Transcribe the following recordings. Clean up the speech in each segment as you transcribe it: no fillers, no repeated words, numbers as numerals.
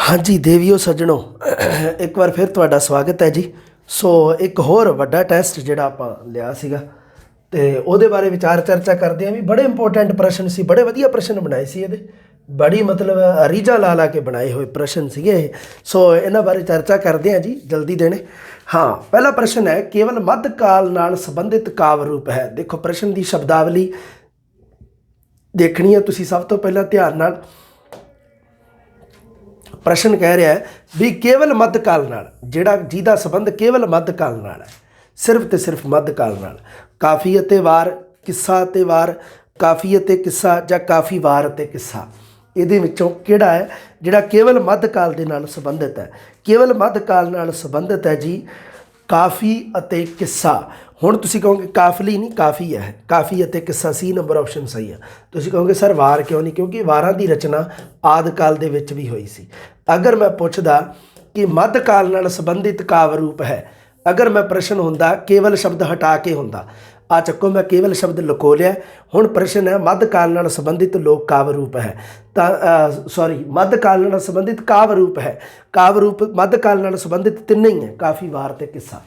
हाँ जी देवियो सज्जणों एक बार फिर ਤੁਹਾਡਾ ਸਵਾਗਤ ਹੈ ਜੀ। ਸੋ ਇੱਕ ਹੋਰ ਵੱਡਾ ਟੈਸਟ ਜਿਹੜਾ ਆਪਾਂ ਲਿਆ ਸੀਗਾ ਤੇ ਉਹਦੇ ਬਾਰੇ ਵਿਚਾਰ ਚਰਚਾ ਕਰਦੇ ਆਂ ਵੀ ਬੜੇ ਇੰਪੋਰਟੈਂਟ ਪ੍ਰਸ਼ਨ ਸੀ, ਬੜੇ ਵਧੀਆ ਪ੍ਰਸ਼ਨ ਬਣਾਏ ਸੀ ਇਹਦੇ, ਬੜੀ ਮਤਲਬ ਰੀਝਾਂ ਲਾ ਲਾ ਕੇ ਬਣਾਏ ਹੋਏ ਪ੍ਰਸ਼ਨ ਸੀਗੇ ਇਹ। ਸੋ ਇਹਨਾਂ ਬਾਰੇ ਚਰਚਾ ਕਰਦੇ ਆਂ ਜੀ ਜਲਦੀ ਦੇਣੇ। हाँ पहला प्रश्न है केवल मध्यकाल नाल संबंधित काव्य रूप है। देखो प्रश्न की शब्दावली देखनी है तुसी सब तो पहला ध्यान नाल। प्रश्न कह रहा है भी केवल मध्यकाल नाल जिहड़ा जिहदा संबंध केवल मध्यकाल नाल है, सिर्फ तो सिर्फ मध्यकाल नाल, काफ़ी अते वार, किस्सा अते वार, काफ़ी अते किस्सा जां काफ़ी वार अते किस्सा, ਇਹਦੇ ਵਿੱਚੋਂ ਕਿਹੜਾ ਹੈ ਜਿਹੜਾ ਕੇਵਲ ਮੱਧਕਾਲ ਦੇ ਨਾਲ ਸੰਬੰਧਿਤ ਹੈ। ਕੇਵਲ ਮੱਧਕਾਲ ਨਾਲ ਸੰਬੰਧਿਤ ਹੈ ਜੀ ਕਾਫੀ ਅਤੇ ਕਿੱਸਾ। ਹੁਣ ਤੁਸੀਂ ਕਹੋਗੇ ਕਾਫਲੀ ਨਹੀਂ ਕਾਫੀ ਹੈ, ਕਾਫੀ ਅਤੇ ਕਿੱਸਾ ਸੀ ਨੰਬਰ ਆਪਸ਼ਨ ਸਹੀ ਹੈ। ਤੁਸੀਂ ਕਹੋਗੇ ਸਰ ਵਾਰ ਕਿਉਂ ਨਹੀਂ, ਕਿਉਂਕਿ ਵਾਰਾਂ ਦੀ ਰਚਨਾ ਆਦਿ ਕਾਲ ਦੇ ਵਿੱਚ ਵੀ ਹੋਈ ਸੀ। ਅਗਰ ਮੈਂ ਪੁੱਛਦਾ ਕਿ ਮੱਧਕਾਲ ਨਾਲ ਸੰਬੰਧਿਤ ਕਾਵਿ ਰੂਪ ਹੈ, अगर मैं प्रश्न होंदा केवल शब्द हटा के होंदा, आ चक्को मैं केवल शब्द लुको लिया। हुण प्रश्न है मध्यकाल नाल संबंधित लोक काव्य रूप है, सॉरी मध्यकाल नाल संबंधित काव्य रूप है। काव्य रूप मध्यकाल नाल संबंधित तिन्ने ही है, काफ़ी वार ते किस्सा।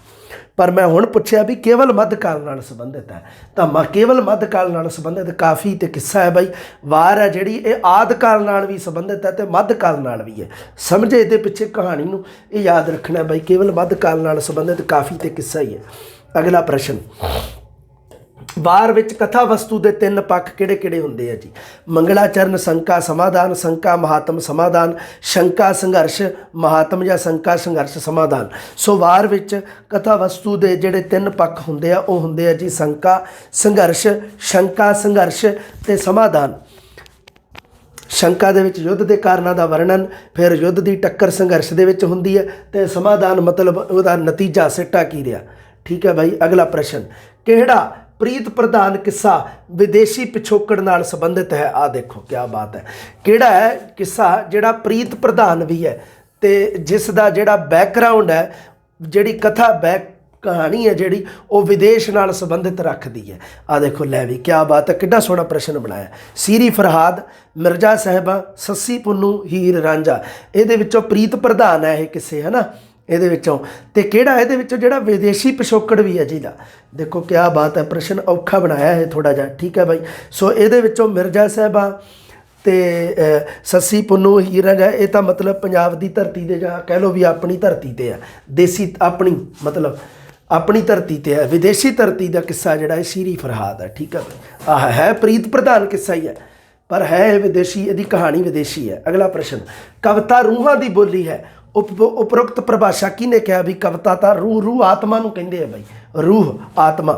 पर मैं हुण पुछया भी केवल मध्यकाल नाल संबंधित है, तो केवल मध्यकाल नाल संबंधित काफ़ी ते किस्सा है बई। वार है जिहड़ी ये आदिकाल नाल भी संबंधित है तो मध्यकाल नाल भी है। समझे इहदे पिछे कहानी नूं ये याद रखना बई, केवल मध्यकाल नाल संबंधित काफ़ी ते किस्सा ही है। अगला प्रश्न वार विच कथा वस्तु के तीन पक्ष किहड़े किहड़े हुंदे आ जी। मंगलाचरण शंका समाधान, शंका महात्म समाधान, शंका संघर्ष महात्म या शंका संघर्ष समाधान। सो वार विच कथा वस्तु के जिहड़े तीन पक्ष हुंदे आ ओह हुंदे आ जी शंका संघर्ष, शंका संघर्ष ते समाधान। शंका दे विच युद्ध के कारणों का वर्णन, फिर युद्ध की टक्कर संघर्ष दे विच हुंदी है, ते समाधान मतलब उहदा नतीजा सिट्टा की रहा। ठीक है भाई। अगला प्रश्न किहड़ा प्रीत प्रधान किस्सा विदेशी पिछोकड़ नाल संबंधित है। आ देखो क्या बात है, किहड़ा है किस्सा जिहड़ा प्रीत प्रधान भी है ते जिस दा जिहड़ा बैकग्राउंड है, जिहड़ी कथा बैक कहानी है जिहड़ी वो विदेश नाल संबंधित रखती है। आ देखो लै भी क्या बात है, कितना सोहना प्रश्न बनाया। सीरी फरहाद, मिर्जा साहिबा, सस्सी पुन्नू, हीर रांझा, ये प्रीत प्रधान है ये किस्से है ना ਇਹਦੇ ਵਿੱਚੋਂ। ਤੇ ਕਿਹੜਾ ਇਹਦੇ ਵਿੱਚੋਂ ਜਿਹੜਾ ਵਿਦੇਸ਼ੀ ਪਿਛੋਕੜ ਵੀ ਹੈ ਜਿਹਦਾ, ਦੇਖੋ ਕਿਆ ਬਾਤ ਹੈ, ਪ੍ਰਸ਼ਨ ਔਖਾ ਬਣਾਇਆ ਹੈ ਥੋੜਾ ਜਿਹਾ। ਠੀਕ ਹੈ ਬਾਈ। ਸੋ ਇਹਦੇ ਵਿੱਚੋਂ ਮਿਰਜ਼ਾ ਸਾਹਿਬਾ ਤੇ ਸੱਸੀ ਪੁੰਨੂ ਹੀਰ ਰਾਂਝਾ, ਇਹ ਤਾਂ ਮਤਲਬ ਪੰਜਾਬ ਦੀ ਧਰਤੀ ਦੇ ਜਾਂ ਕਹਿ ਲਓ ਵੀ ਆਪਣੀ ਧਰਤੀ ਤੇ ਆ, ਦੇਸੀ ਆਪਣੀ ਮਤਲਬ ਆਪਣੀ ਧਰਤੀ ਤੇ ਹੈ। ਵਿਦੇਸ਼ੀ ਧਰਤੀ ਦਾ ਕਿੱਸਾ ਜਿਹੜਾ ਇਹ ਸੀਰੀ ਫਰਹਾਦ ਹੈ। ਠੀਕ ਹੈ ਬਾਈ। ਆਹ ਹੈ ਪ੍ਰੀਤ ਪ੍ਰਧਾਨ ਕਿੱਸਾ ਹੀ ਹੈ ਪਰ ਹੈ ਵਿਦੇਸ਼ੀ, ਇਹਦੀ ਕਹਾਣੀ ਵਿਦੇਸ਼ੀ ਹੈ। ਅਗਲਾ ਪ੍ਰਸ਼ਨ ਕਵਿਤਾ ਰੂਹਾਂ ਦੀ ਬੋਲੀ ਹੈ। उपरोक्त परिभाषा किने कहा भी कविता तो रूह, रूह आत्मा नूं कहंदे आ बई, रूह आत्मा,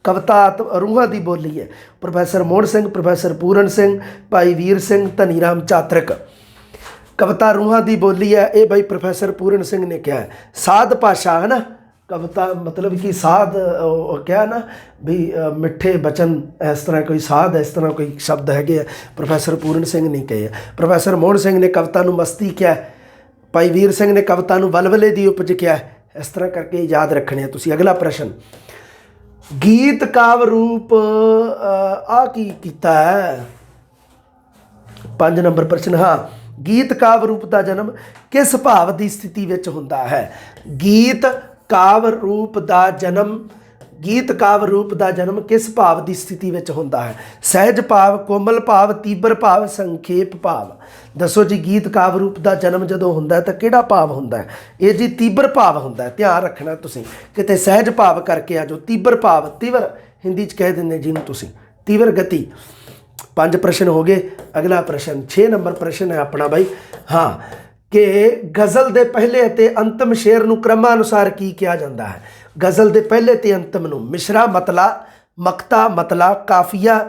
कविता रूहां की बोली है। प्रोफैसर मोहन सिंह, प्रोफैसर पूरन सिंह, भाई वीर सिंह, धनी राम चातरिक। कविता रूहां की बोली है ये बई प्रोफैसर पूरन सिंह ने कहा है। साध भाषा है ना, कविता मतलब कि साध क्या ना भी मिठे बचन, इस तरह कोई साध इस तरह कोई शब्द है, प्रोफैसर पूरन सिंह ने कहे। प्रोफैसर मोहन सिंह ने कविता नूं मस्ती क्या है, भाई वीर सिंह ने कविता नूं वलवले दी उपज क्या है। इस तरह करके याद रखने तुसी। अगला प्रश्न गीत काव्य रूप आ की कीता है। 5 नंबर प्रश्न हाँ गीत काव्य रूप का जन्म किस भाव की स्थिति विच हुंदा है। गीत काव्य रूप का जन्म, गीत काव्य रूप का जन्म किस भाव की स्थिति में होंदा है। सहज भाव, कोमल भाव, तीबर भाव, संखेप भाव। दसो जी गीत काव्य रूप का जन्म जो होंदा है तो किहड़ा भाव होंदा है। ये जी तीबर भाव होंदा है, ध्यान रखना तुसीं, किते सहज भाव करके आ जो तीबर भाव, तीवर हिंदी च कह दिंदे जिन्होंने तुसीं, तीवर गति। 5 प्रश्न हो गए। अगला प्रश्न 6 नंबर प्रश्न है अपना भाई हाँ कि गज़ल के पहले ते अंतिम शेर नूं क्रमानुसार की किया जाता है। गज़ल के पहले ते अंतिम नूं मिश्रा, मतला, मक्ता, मतला, काफिया,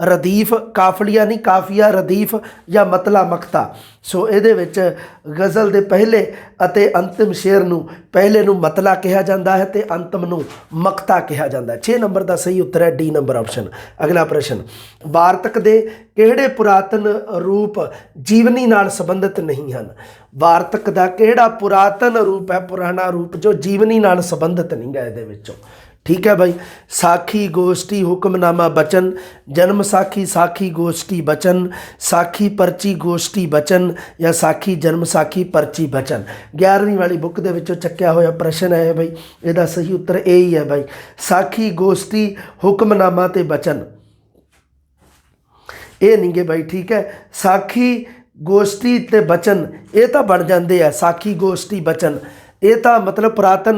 रदीफ, काफलिया नहीं काफिया, रदीफ या मतला मक्ता। सो ये गज़ल के पहले अते अंतिम शेर नूं पहले नूं मतला कहा जाता है तो अंतिम नूं मक्ता कहा जाता है। 6 नंबर का सही उत्तर है डी नंबर ऑप्शन। अगला प्रश्न वार्तक दे किहड़े पुरातन रूप जीवनी नाल संबंधित नहीं हैं। वार्तक का किहड़ा पुरातन रूप है, पुराना रूप जो जीवनी नाल संबंधित नहीं है। ये ठीक है भाई। साखी गोष्ठी हुक्मनामा बचन, जन्म साखी साखी गोष्ठी बचन, साखी पर्ची गोष्ठी बचन या साखी जन्म साखी पर्ची बचन। 11वीं वाली बुक ਦੇ ਵਿੱਚੋਂ ਚੱਕਿਆ ਹੋਇਆ ਪ੍ਰਸ਼ਨ ਹੈ भाई, ਇਹਦਾ सही उत्तर ਇਹ ਹੀ है भाई। साखी गोष्ठी हुक्मनामा ਤੇ बचन ਇਹ नहीं गे भाई, ठीक है। साखी गोष्ठी ते बचन ਇਹ ਤਾਂ ਬਣ ਜਾਂਦੇ ਆ, साखी गोष्ठी बचन ਇਹ ਤਾਂ मतलब पुरातन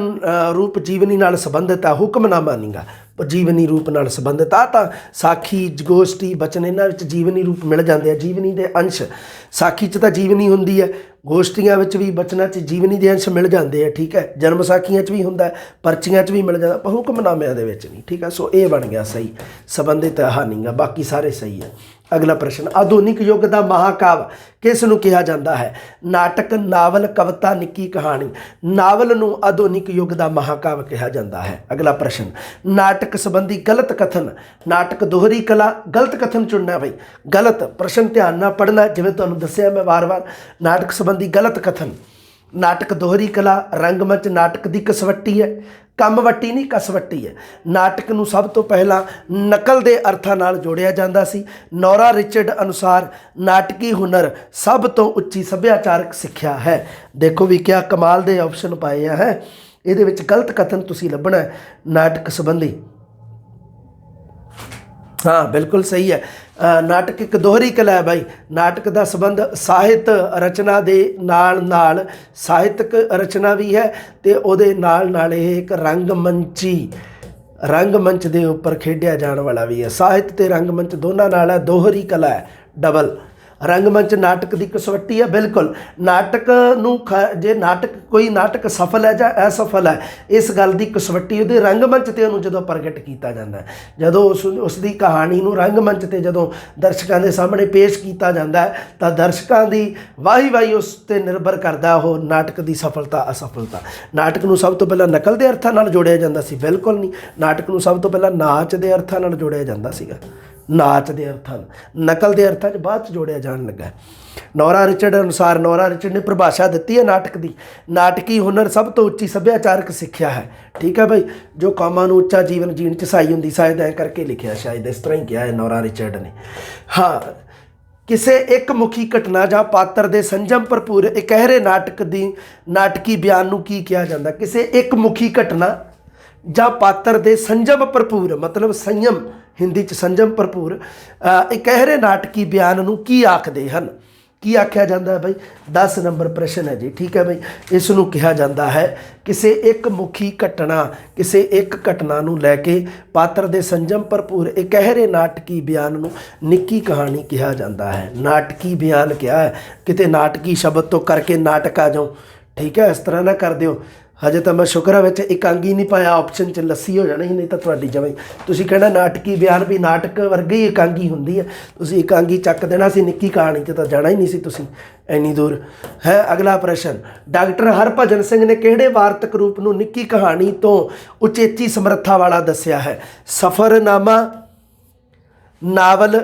रूप जीवनी नाल संबंधित है, हुक्मनामा नहीं गा जीवनी रूप नाल संबंधित। आ तां साखी गोष्ठी बचन इन्हां विच जीवनी रूप मिल जाते हैं, जीवनी के अंश। साखी च तां जीवनी हुंदी है, गोष्ठियां विच भी बचनां च जीवनी के अंश मिल जाते हैं, ठीक है। जन्म साखियां च भी हुंदा है, पर्चियां च भी मिल जाता, पर हुक्मनामिਆਂ ਦੇ ਵਿੱਚ नहीं, ठीक है। सो ये बन गया सही, संबंधित है नहीं गा, बाकी सारे सही है। अगला प्रश्न, आधुनिक युग का महाकाव्य किस नूं कहा जाता है? नाटक, नावल, कविता, निक्की कहानी। नावल नूं आधुनिक युग का महाकाव्य कहा जाता है। अगला प्रश्न, नाटक संबंधी गलत कथन। नाटक दोहरी कला, गलत कथन चुनना भाई, गलत प्रश्न ध्यान नाल पढ़ना, जिवें तुहानूं दस्सिया मैं बार बार। नाटक संबंधी गलत कथन, नाटक दोहरी कला, रंगमंच नाटक की कसवट्टी है, कमवट्टी नहीं कसवट्टी है। नाटक नूं सब तो पहला नकल के अर्थां नाल जोड़िया जांदा सी। नोरा रिचर्ड अनुसार नाटकी हुनर सब तो उच्ची सभ्याचारक सिक्ख्या है। देखो भी क्या कमाल के ऑप्शन पाए हैं, ये गलत कथन तुसीं लभना है नाटक संबंधी। हाँ बिल्कुल सही है। नाटक एक दोहरी कला है भाई। नाटक का संबंध ਸਾਹਿਤ रचना के नाल ਸਾਹਿਤਕ रचना भी है, तो ਉਹਦੇ ਨਾਲ ਇਹ एक रंगमंच के उपर खेडिया जाने वाला भी है। ਸਾਹਿਤ ਤੇ रंगमंच दोनों नाल है, दोहरी कला है, डबल। रंगमंच नाटक की कसवट्टी है, बिल्कुल। नाटक नूं जे नाटक कोई नाटक सफल है या असफल है, इस गल की कसवट्टी उहदे रंगमंच ते उहनूं जदों प्रगट किया जाता है, जदों उसकी कहानी नूं रंगमंच ते जदों दर्शकों के सामने पेश किया जाता है, तो दर्शकों की वाही उस पर निर्भर करता हो नाटक की सफलता असफलता। नाटक नूं सब तो पहला नकल के अर्थां नाल जोड़िया जाता सी, बिल्कुल नहीं। नाटक नूं सब तो पहला नाच के अर्थां नाल जोड़िया जाता सीगा, नाच के अर्थां, नकल के अर्थां बाद जोड़िया जान लगा। नोरा रिचर्ड अनुसार, नोरा रिचर्ड ने परिभाषा दी है नाटक की, नाटकी हुनर सब तो उच्ची सभ्याचारक सिक्ख्या है, ठीक है भाई। जो कौमां नूं उच्चा जीवन जीण च सहाई हुंदी, शायद ऐ करके लिखिया, शायद इस तरह ही किया है नोरा रिचर्ड ने। हाँ, किसी एक मुखी घटना या पात्र के संजम भरपूर इकहरे नाटक की नाटकी बयान नूं की कहा जाता? किसी एक मुखी घटना ਜਾਂ पात्र ਦੇ संजम भरपूर, मतलब संयम, हिंदी च संजम भरपूर इकहरे नाटकी बयान नूं की आखदे हन? की आख्या जाता है भाई? 10 नंबर प्रश्न है जी, ठीक है भाई। इस नूं कहा जाता है किसी एक मुखी घटना, किसी एक घटना नूं लैके पात्र के संजम भरपूर इकहरे नाटकी बयान नूं निक्की कहानी कहा जाता है। नाटकी बयान क्या है? किते नाटकी शब्द तो करके नाटक आ जाओ, ठीक है, इस तरह ना कर दिओ। हजे तो मैं शुक्र है एकांगी नहीं पाया, ऑप्शन च लस्सी हो जानी, नहीं तो तुहाडी जमां ही तुसीं कहना नाटकी बयान भी नाटक वर्गी ही एकांगी हुंदी है, तुसीं एकांगी चक देना सी, निक्की कहानी च तो जाना ही नहीं सी तुसीं इन्नी दूर है। अगला प्रश्न, डॉक्टर हरभजन सिंह ने किहड़े वार्तक रूप नूं निक्की कहानी तो उचेची समर्था वाला दस्सिया है? सफरनामा, नावल,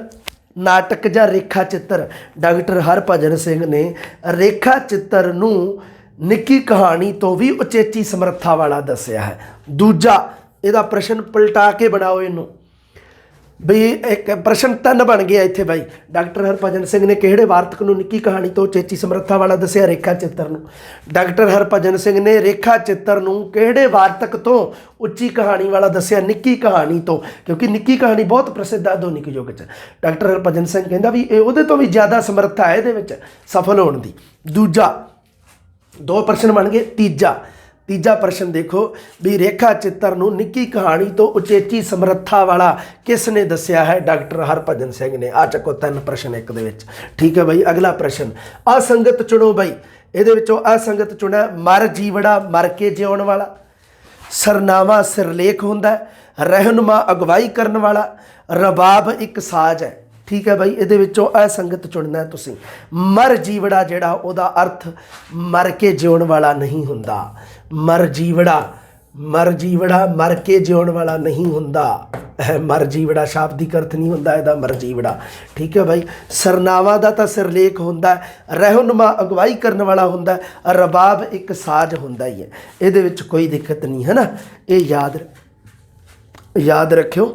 नाटक या रेखा चित्र? डॉक्टर हरभजन सिंह ने रेखा चित्र नूं निक्की कहानी तो भी उचेची समर्था वाला दस्या है। दूजा ਇਹਦਾ प्रश्न पलटा के बनाओ इनू बई, एक प्रश्न 3 बन गया इत्थे भाई। डॉक्टर हरभजन सिंह ने किहड़े वार्तक नूं निक्की कहानी तो उचेची समर्था वाला दस्या? रेखा चित्र नूं। डॉक्टर हरभजन सिंह ने रेखा चित्र नूं किहड़े वार्तक तो उच्ची कहानी वाला दस्या? निक्की कहानी तो, क्योंकि निक्की कहानी बहुत प्रसिद्ध है आधुनिक युग च। डॉक्टर हरभजन सिंह कहंदा भी उहदे तो भी ज़्यादा समर्था है इहदे विच सफल होण दी। दूजा 2 प्रश्न बन गए। तीजा प्रश्न देखो भी, रेखा चित्र नूं निक्की कहानी तो उचेची समर्था वाला किसने दस्या है? डॉक्टर हरभजन सिंह ने। आ चको 3 प्रश्न एक दे विच, ठीक है भाई। अगला प्रश्न, असंगत चुनो भाई। ਇਹਦੇ ਵਿੱਚੋਂ असंगत चुना मर जीवड़ा मर के जिउण वाला, सरनामा सिरलेख हुंदा, रहनुमा अगवाई करन वाला, रबाब एक साज है, ठीक है भाई। ये असंगत चुनना है तुसीं। मर जीवड़ा जिहड़ा उहदा अर्थ मर के जिउण वाला नहीं हुंदा। मर जीवड़ा मर के जिउण वाला नहीं हुंदा। मर जीवड़ा शाब्दिक अर्थ नहीं हुंदा इहदा मर जीवड़ा, ठीक है भाई। सरनावा दा तां सिरलेख हुंदा, रहनुमा अगवाई करन वाला हुंदा, रबाब एक साज हुंदा ही है। इहदे विच कोई दिक्कत नहीं है ना, ये याद याद रखियो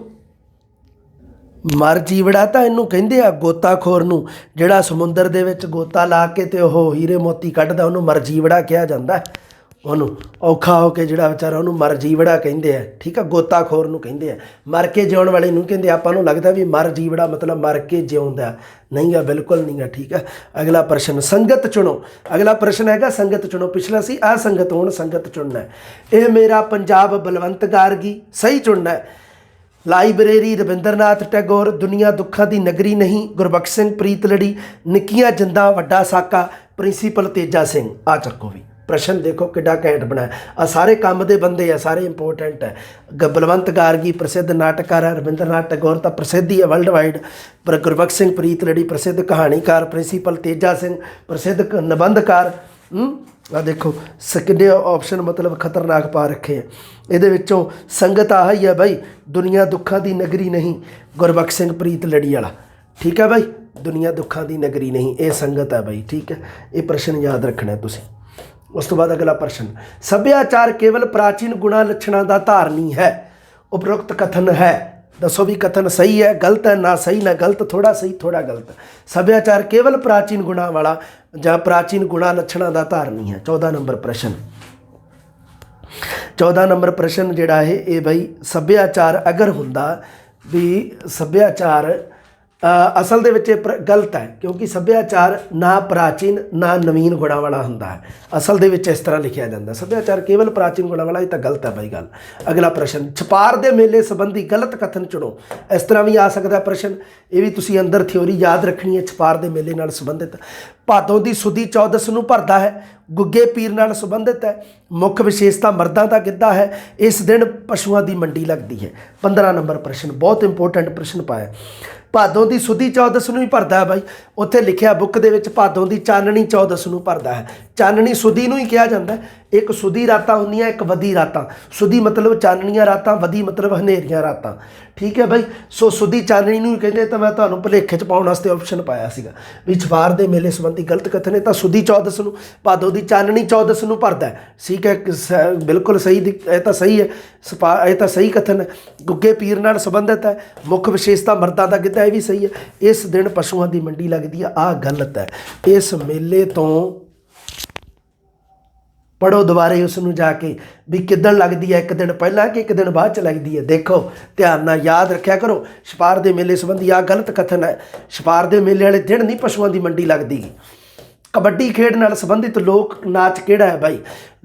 मर जीवड़ा तो इनू कहते आ गोताखोर नूं जिहड़ा समुंदर दे विच गोता ला के ते ओह हीरे मोती कढ़दा उहनूं मर जीवड़ा कहा जांदा है। ਉਹਨੂੰ ਔਖਾ ਹੋ ਕੇ ਜਿਹੜਾ ਵਿਚਾਰਾ ਉਹਨੂੰ ਮਰ ਜੀਵੜਾ ਕਹਿੰਦੇ ਆ। ਠੀਕ ਆ, ਗੋਤਾਖੋਰ ਨੂੰ ਕਹਿੰਦੇ ਆ। ਮਰ ਕੇ ਜਿਉਣ ਵਾਲੇ ਨੂੰ ਕਹਿੰਦੇ। ਆਪਾਂ ਨੂੰ ਲੱਗਦਾ ਵੀ ਮਰ ਜੀਵੜਾ ਮਤਲਬ ਮਰ ਕੇ ਜਿਉਂਦਾ, ਨਹੀਂ ਗਾ, ਬਿਲਕੁਲ ਨਹੀਂ ਗਾ। ਠੀਕ ਹੈ, ਅਗਲਾ ਪ੍ਰਸ਼ਨ ਸੰਗਤ ਚੁਣੋ। ਅਗਲਾ ਪ੍ਰਸ਼ਨ ਹੈਗਾ ਸੰਗਤ ਚੁਣੋ। ਪਿਛਲਾ ਸੀ ਆ ਸੰਗਤ, ਹੁਣ ਸੰਗਤ ਚੁਣਨਾ। ਇਹ ਮੇਰਾ ਪੰਜਾਬ ਬਲਵੰਤ ਗਾਰਗੀ ਸਹੀ ਚੁਣਨਾ। ਲਾਇਬ੍ਰੇਰੀ ਰਵਿੰਦਰਨਾਥ ਟੈਗੋਰ, ਦੁਨੀਆ ਦੁੱਖਾਂ ਦੀ ਨਗਰੀ ਨਹੀਂ ਗੁਰਬਖਸ਼ ਸਿੰਘ ਪ੍ਰੀਤਲੜੀ, ਨਿੱਕੀਆਂ ਜਿੰਦਾਂ ਵੱਡਾ ਸਾਕਾ ਪ੍ਰਿੰਸੀਪਲ ਤੇਜਾ ਸਿੰਘ। ਆ ਚੱਕੋ ਵੀ प्रश्न देखो किड्डा घैंट बनाया। आ सारे काम के बंदे आ, सारे इंपोर्टेंट है। बलवंत गार्गी प्रसिद्ध नाटककार है, रविंद्रनाथ टैगोर तो प्रसिद्ध ही है वर्ल्ड वाइड, पर गुरबख्श सिंह प्रीतलड़ी प्रसिद्ध कहानीकार, प्रिंसीपल तेजा सिंह प्रसिद्ध निबंधकार। आ देखो किन्ने ऑप्शन मतलब खतरनाक पा रखे हैं। ये संगत आ ही है भाई, दुनिया दुखा की नगरी नहीं गुरबख्श सिंह प्रीतलड़ी वाला। ठीक है भाई, दुनिया दुखा की नगरी नहीं, ये संगत है भाई। ठीक है, ये प्रश्न याद रखना है तुसीं। उस तो बाद अगला प्रश्न, सभ्याचार केवल प्राचीन गुणा लक्षणों का धारनी है। उपरोक्त कथन है, दसो भी कथन सही है गलत है, ना सही ना गलत, थोड़ा सही थोड़ा गलत। सभ्याचार केवल प्राचीन गुणा वाला या प्राचीन गुणा लक्षणों का धारनी है। 14 नंबर प्रश्न, 14 नंबर प्रश्न जिहड़ा है ये भाई सभ्याचार अगर हुंदा भी सभ्याचार असल दे विच गलत है, क्योंकि सभ्याचार ना प्राचीन ना नवीन गुणा वाला हुंदा है। असल दे विच इस तरह लिखिया जाता सभ्याचार केवल प्राचीन गुणा वाला, ये तो गलत है भाई गल। अगला प्रश्न, छपार दे मेले संबंधी गलत कथन चुनो। इस तरह भी आ सकता प्रश्न, ये भी तुसीं अंदर थ्योरी याद रखनी है। छपार दे मेले नाल संबंधित भादों की सुधी चौदस नूं भरदा है, गुग्गे पीर नाल संबंधित है, मुख विशेषता मर्दां दा गिद्धा है, इस दिन पशुओं की मंडी लगती है। 15 नंबर प्रश्न बहुत इंपोर्टेंट प्रश्न पाया। भादों की सुधी चौदस नूं ही भरदा है भाई, उत्थे लिखिया बुक दे विच भादों की चाननी चौदस नूं भरदा है। चाननी सुधी नूं ही कहा जाता है। एक सुधी रातां हुंदियां, एक वधी रातां। सुधी मतलब चाननियां रातां, वधी मतलब हनेरियां रातां। ठीक है भाई, सो सुधी चाननी नूं ही कहंदे। तो मैं तुहानूं भुलेखे च पाउण वास्ते ऑप्शन पाया सीगा भी छपार दे मेले संबंधी गलत कथन है। तो सुधी चौदस नूं, भादों की चाननी चौदस नूं भरदा है। ठीक है, बिल्कुल सही, ये तो सही है। ये तो सही कथन है। गुग्गे पीर नाल संबंधित है, मुख विशेषता मर्दां दा गिद्धा, ये भी सही है। इस दिन पशुओं की मंडी लगती है, आ गलत है। इस मेले तो पढ़ो दोबारे उसनूं जाके भी किदन लगती है, एक दिन पहला कि एक दिन बाद च लगती है। देखो ध्यान नाल याद रखा करो, छपार दे मेले संबंधी आ गलत कथन है। छपार दे मेले वाले दिन नहीं पशुओं की मंडी लगती। कबड्डी खेड नाल संबंधित लोक नाच किहड़ा है भाई?